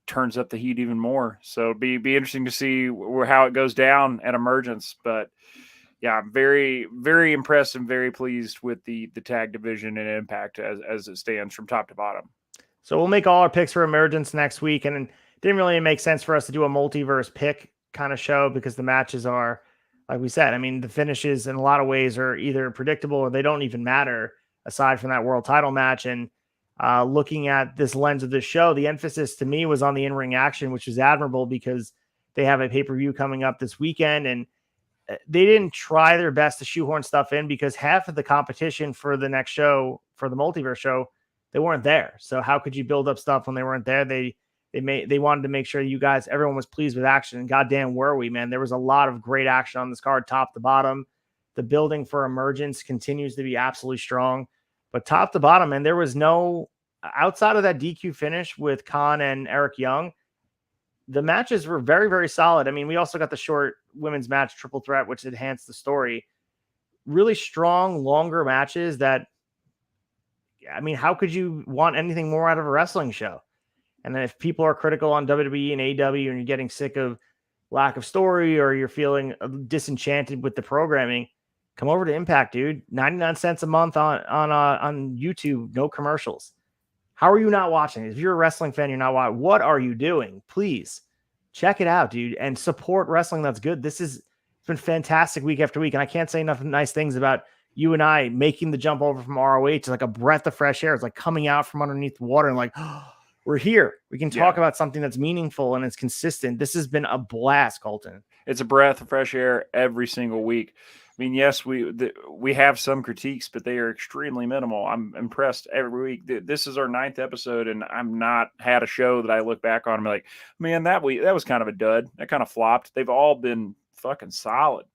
turns up the heat even more. So be interesting to see how it goes down at Emergence. But yeah, I'm very, very impressed and very pleased with the tag division and Impact as it stands from top to bottom. So we'll make all our picks for Emergence next week. And it didn't really make sense for us to do a multiverse pick kind of show because the matches are, like we said, I mean, the finishes in a lot of ways are either predictable or they don't even matter aside from that world title match. And looking at this lens of this show, the emphasis to me was on the in-ring action, which is admirable because they have a pay-per-view coming up this weekend, and they didn't try their best to shoehorn stuff in because half of the competition for the next show, for the multiverse show, they weren't there. So how could you build up stuff when they weren't there? They wanted to make sure you guys, everyone was pleased with action, and goddamn were we, man. There was a lot of great action on this card, top to bottom. The building for Emergence continues to be absolutely strong, but top to bottom, and there was no, outside of that DQ finish with KON and Eric Young, the matches were very, very solid. I mean, we also got the short women's match triple threat, which enhanced the story. Really strong, longer matches that, I mean, how could you want anything more out of a wrestling show? And then if people are critical on WWE and AEW and you're getting sick of lack of story or you're feeling disenchanted with the programming, come over to Impact, dude. 99 cents a month on YouTube, no commercials. How are you not watching? If you're a wrestling fan, you're not watching. What are you doing? Please check it out, dude, and support wrestling that's good. It's been fantastic week after week, and I can't say enough nice things about you and I making the jump over from ROH to like a breath of fresh air. It's like coming out from underneath the water and like, oh, we're here. We can talk about something that's meaningful and it's consistent. This has been a blast, Colton. It's a breath of fresh air every single week. I mean, yes, we have some critiques, but they are extremely minimal. I'm impressed every week. This is our 9th episode, and I'm not had a show that I look back on and be like, man, that was kind of a dud. That kind of flopped. They've all been fucking solid.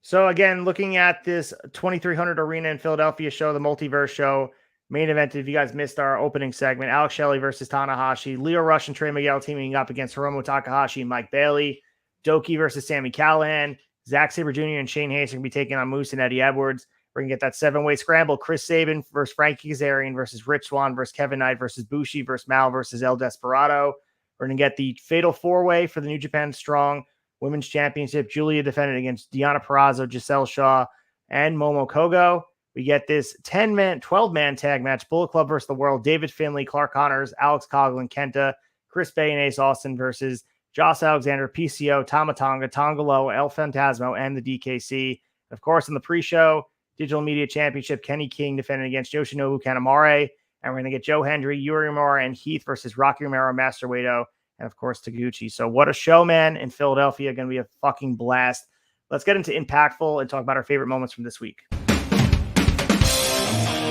So again, looking at this 2300 Arena in Philadelphia show, the Multiverse show, main event, if you guys missed our opening segment, Alex Shelley versus Tanahashi, Leo Rush and Trey Miguel teaming up against Hiromu Takahashi and Mike Bailey, Doki versus Sami Callihan, Zack Sabre Jr. and Shane Hayes are going to be taking on Moose and Eddie Edwards. We're going to get that 7-way scramble. Chris Sabin versus Frankie Kazarian versus Rich Swann versus Kevin Knight versus Bushi versus Mal versus El Desperado. We're going to get the fatal 4-way for the New Japan Strong Women's Championship. Julia defended against Deonna Purrazzo, Giselle Shaw, and Momo Kogo. We get this 12-man tag match. Bullet Club versus the World. David Finlay, Clark Connors, Alex Coughlin, Kenta, Chris Bay, and Ace Austin versus Josh Alexander, PCO, Tama Tonga, Tonga Loa, El Fantasmo, and the DKC. Of course, in the pre-show, Digital Media Championship, Kenny King defending against Yoshinobu Kanemaru. And we're going to get Joe Hendry, Yuri Uemura, and Heath versus Rocky Romero, Master Wato, and of course, Taguchi. So what a show, man, in Philadelphia. Going to be a fucking blast. Let's get into Impactful and talk about our favorite moments from this week.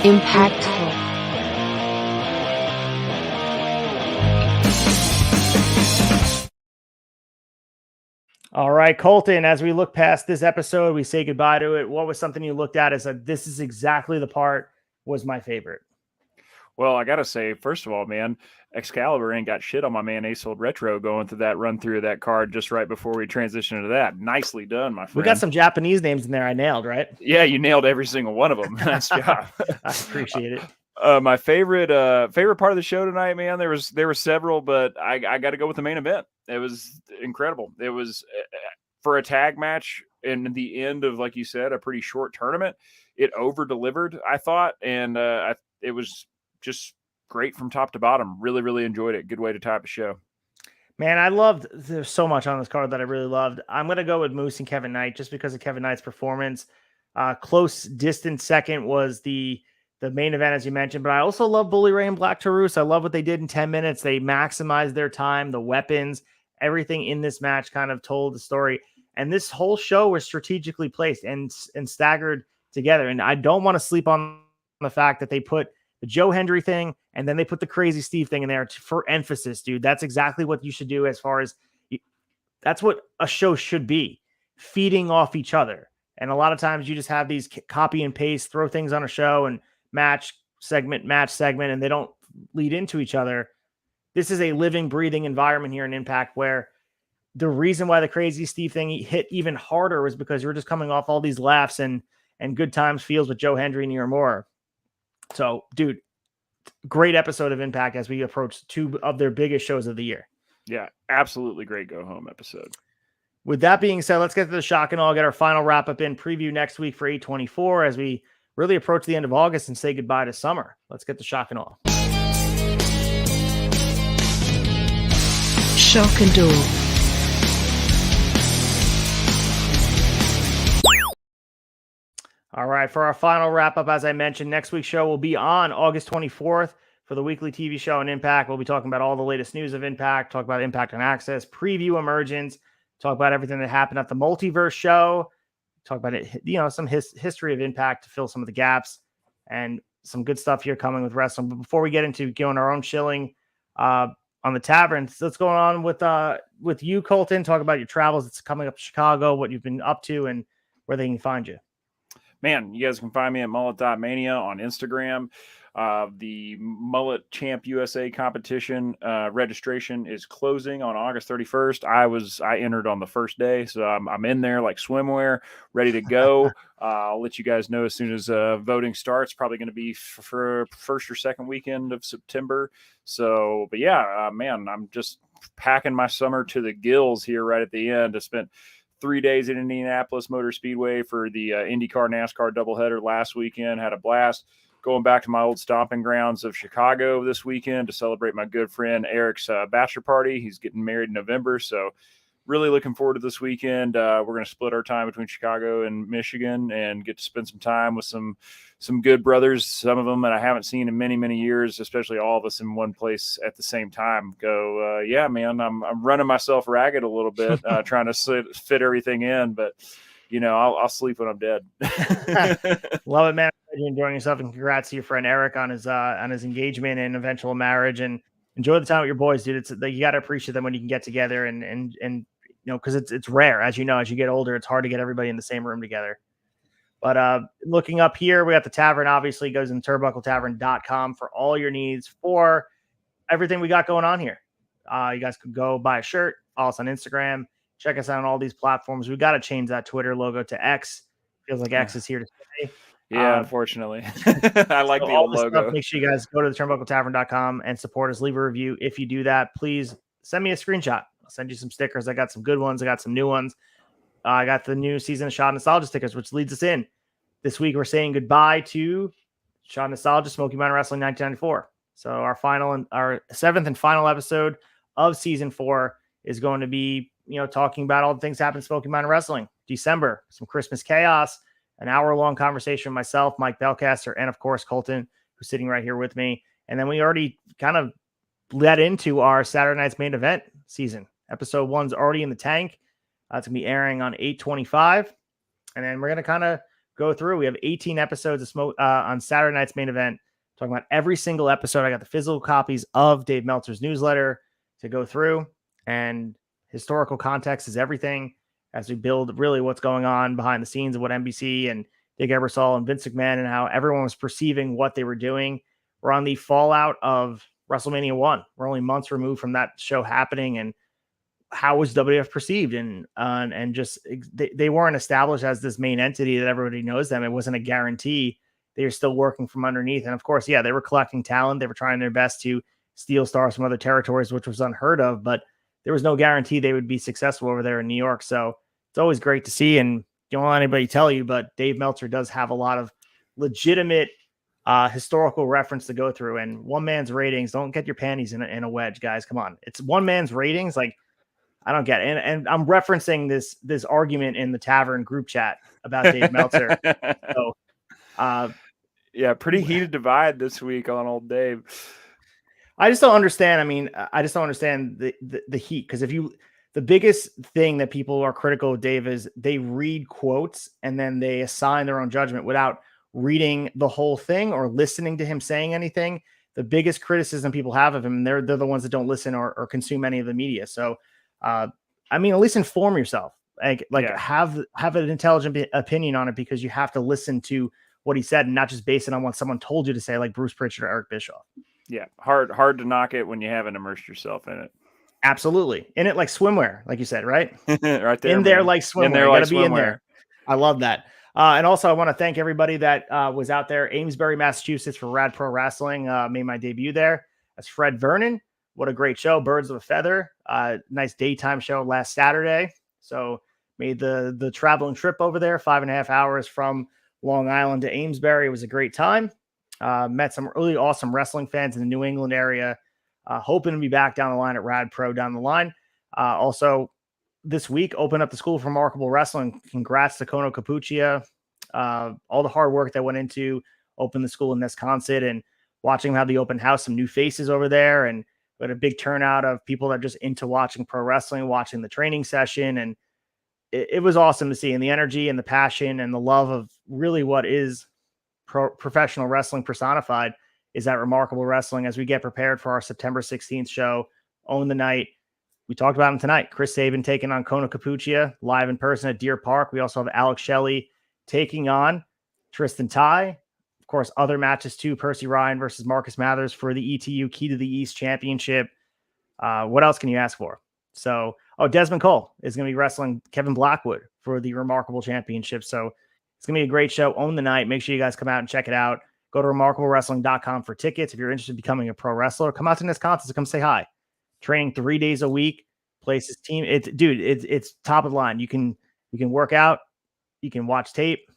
Impactful. All right, Colton, as we look past this episode, we say goodbye to it. What was something you looked at as this is exactly the part was my favorite? Well, I got to say, first of all, man, Excalibur ain't got shit on my man Ace Old Retro going through that run through of that card just right before we transition into that. Nicely done, my friend. We got some Japanese names in there I nailed, right? Yeah, you nailed every single one of them. Nice job. I appreciate it. My favorite part of the show tonight, man, there were several, but I got to go with the main event. It was incredible. It was for a tag match in the end of, like you said, a pretty short tournament. It over delivered, I thought, and it was just great from top to bottom. Really, really enjoyed it. Good way to type a show. Man, there's so much on this card that I really loved. I'm going to go with Moose and Kevin Knight just because of Kevin Knight's performance. Close distant second was the main event, as you mentioned, but I also love Bully Ray and Black Taurus. I love what they did in 10 minutes. They maximized their time, the weapons, everything in this match kind of told the story. And this whole show was strategically placed and staggered together. And I don't want to sleep on the fact that they put the Joe Hendry thing and then they put the Crazy Steve thing in there for emphasis, dude. That's exactly what you should do as far as that's what a show should be, feeding off each other. And a lot of times you just have these copy and paste, throw things on a show and match segment, and they don't lead into each other. This is a living, breathing environment here in Impact where the reason why the Crazy Steve thing hit even harder was because you're just coming off all these laughs and good times feels with Joe Hendry and Uemura. So, dude, great episode of Impact as we approach 2 of their biggest shows of the year. Yeah, absolutely great go-home episode. With that being said, let's get to the shock and awe, get our final wrap-up in preview next week for 824 as we really approach the end of August and say goodbye to summer. Let's get the shock and awe. Shock and awe. All right, for our final wrap-up, as I mentioned, next week's show will be on August 24th for the weekly TV show on Impact. We'll be talking about all the latest news of Impact, talk about Impact on AXS, preview Emergence, talk about everything that happened at the Multiverse show, talk about it, some history of Impact to fill some of the gaps, and some good stuff here coming with wrestling. But before we get into going our own shilling on the taverns, let's go on with you, Colton. Talk about your travels. It's coming up to Chicago, what you've been up to, and where they can find you. Man, you guys can find me at mullet.mania on Instagram. The Mullet Champ USA competition registration is closing on August 31st. I entered on the first day, so I'm in there like swimwear, ready to go. I'll let you guys know as soon as voting starts. Probably going to be for first or second weekend of September. So, but yeah, man, I'm just packing my summer to the gills here right at the end. I spent 3 days in Indianapolis Motor Speedway for the IndyCar NASCAR doubleheader last weekend. Had a blast. Going back to my old stomping grounds of Chicago this weekend to celebrate my good friend Eric's bachelor party. He's getting married in November, so really looking forward to this weekend. We're going to split our time between Chicago and Michigan and get to spend some time with some good brothers, some of them that I haven't seen in many, many years, especially all of us in one place at the same time. Yeah, man, I'm running myself ragged a little bit, trying to fit everything in, but I'll sleep when I'm dead. Love it, man. You're enjoying yourself, and congrats to your friend Eric on his engagement and eventual marriage. And enjoy the time with your boys, dude. It's like you got to appreciate them when you can get together, and because it's rare, as you know, as you get older, it's hard to get everybody in the same room together. But looking up here, we got the tavern. Obviously, goes in turnbuckletavern.com for all your needs for everything we got going on here. You guys could go buy a shirt, follow us on Instagram, check us out on all these platforms. We got to change that Twitter logo to X. Feels like X is here to stay. Yeah, unfortunately. I like the old logo. Stuff, make sure you guys go to the turnbuckletavern.com and support us. Leave a review. If you do that, please send me a screenshot. I'll send you some stickers. I got some good ones. I got some new ones. I got the new season of Shot Nostalgia stickers, which leads us in. This week, we're saying goodbye to Shot Nostalgia, Smoky Mountain Wrestling 1994. So our seventh and final episode of season 4 is going to be, talking about all the things that happened in Smoky Mountain Wrestling. December, some Christmas chaos, an hour-long conversation with myself, Mike Belcaster, and of course, Colton, who's sitting right here with me. And then we already kind of led into our Saturday night's main event season. Episode 1's already in the tank. It's going to be airing on 8/25. And then we're going to kind of go through. We have 18 episodes of on Saturday night's main event, talking about every single episode. I got the physical copies of Dave Meltzer's newsletter to go through. And historical context is everything as we build really what's going on behind the scenes of what NBC and Dick Ebersol and Vince McMahon and how everyone was perceiving what they were doing. We're on the fallout of WrestleMania 1. We're only months removed from that show happening, and how was WWF perceived? And just they weren't established as this main entity that everybody knows them. It wasn't a guarantee. They were still working from underneath. And of course, yeah, they were collecting talent. They were trying their best to steal stars from other territories, which was unheard of, but there was no guarantee they would be successful over there in New York. So it's always great to see. And don't let anybody tell you, but Dave Meltzer does have a lot of legitimate historical reference to go through. And one man's ratings, don't get your panties in a wedge, guys. Come on. It's one man's ratings. Like, I don't get it. And I'm referencing this argument in the tavern group chat about Dave Meltzer. So, yeah, pretty heated divide this week on old Dave. I just don't understand. I mean, I just don't understand the heat, because the biggest thing that people are critical of Dave is they read quotes and then they assign their own judgment without reading the whole thing or listening to him saying anything. The biggest criticism people have of him, they're the ones that don't listen or consume any of the media. So, I mean, at least inform yourself. Have an intelligent opinion on it, because you have to listen to what he said and not just base it on what someone told you to say, like Bruce Pritchard or Eric Bischoff. Yeah, hard to knock it when you haven't immersed yourself in it. Absolutely. In it like swimwear, like you said, right? Right there. In there like swimwear. In there you like gotta be in there. I love that. And also I want to thank everybody that was out there. Amesbury, Massachusetts for Rad Pro Wrestling. Made my debut there. That's Fred Vernon. What a great show. Birds of a Feather. Nice daytime show last Saturday. So made the traveling trip over there, 5.5 hours from Long Island to Amesbury. It was a great time. Met some really awesome wrestling fans in the New England area. Hoping to be back down the line at Rad Pro down the line. Also, this week, open up the School for Remarkable Wrestling. Congrats to Kono Capuccia. All the hard work that went into open the school in Wisconsin, and watching them have the open house, some new faces over there, and we had a big turnout of people that are just into watching pro wrestling, watching the training session. And it was awesome to see, and the energy and the passion and the love of really what is professional wrestling personified is that Remarkable Wrestling. As we get prepared for our September 16th show, Own the Night, we talked about him tonight. Chris Sabin taking on Kono Capuccia live in person at Deer Park. We also have Alex Shelley taking on Tristan Ty. Of course, other matches too. Percy Ryan versus Marcus Mathers for the ETU Key to the East Championship. What else can you ask for? So, Desmond Cole is going to be wrestling Kevin Blackwood for the Remarkable Championship. So it's going to be a great show on the night. Make sure you guys come out and check it out. Go to remarkablewrestling.com for tickets. If you're interested in becoming a pro wrestler, come out to Wisconsin to come say hi. Training 3 days a week. Places team. It's top of the line. You can work out. You can watch tape.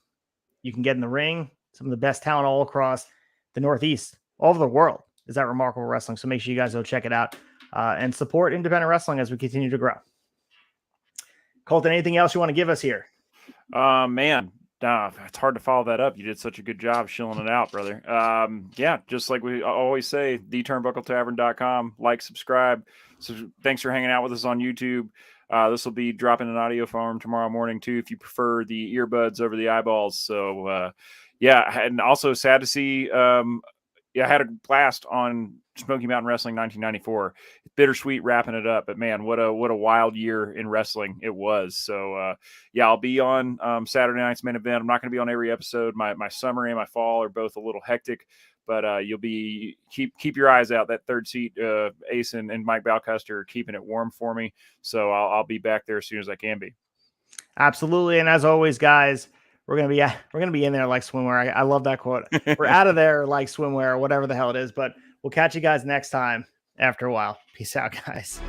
You can get in the ring. Some of the best talent all across the Northeast, all over the world is that Remarkable Wrestling. So make sure you guys go check it out and support independent wrestling as we continue to grow. Colton, anything else you want to give us here? Man, it's hard to follow that up. You did such a good job shilling it out, brother. Yeah, just like we always say, theturnbuckletavern.com. Like, subscribe. So thanks for hanging out with us on YouTube. This will be dropping in audio form tomorrow morning too, if you prefer the earbuds over the eyeballs. So yeah, and also sad to see. I had a blast on Smoky Mountain Wrestling 1994. Bittersweet wrapping it up, but man, what a wild year in wrestling it was. So yeah, I'll be on Saturday night's main event. I'm not going to be on every episode. My summer and my fall are both a little hectic, but you'll be keep your eyes out. That third seat, Ace and Mike Balcuster are keeping it warm for me. So I'll be back there as soon as I can be. Absolutely, and as always, guys, we're gonna be in there like swimwear. I love that quote. We're out of there like swimwear or whatever the hell it is. But we'll catch you guys next time after a while. Peace out, guys.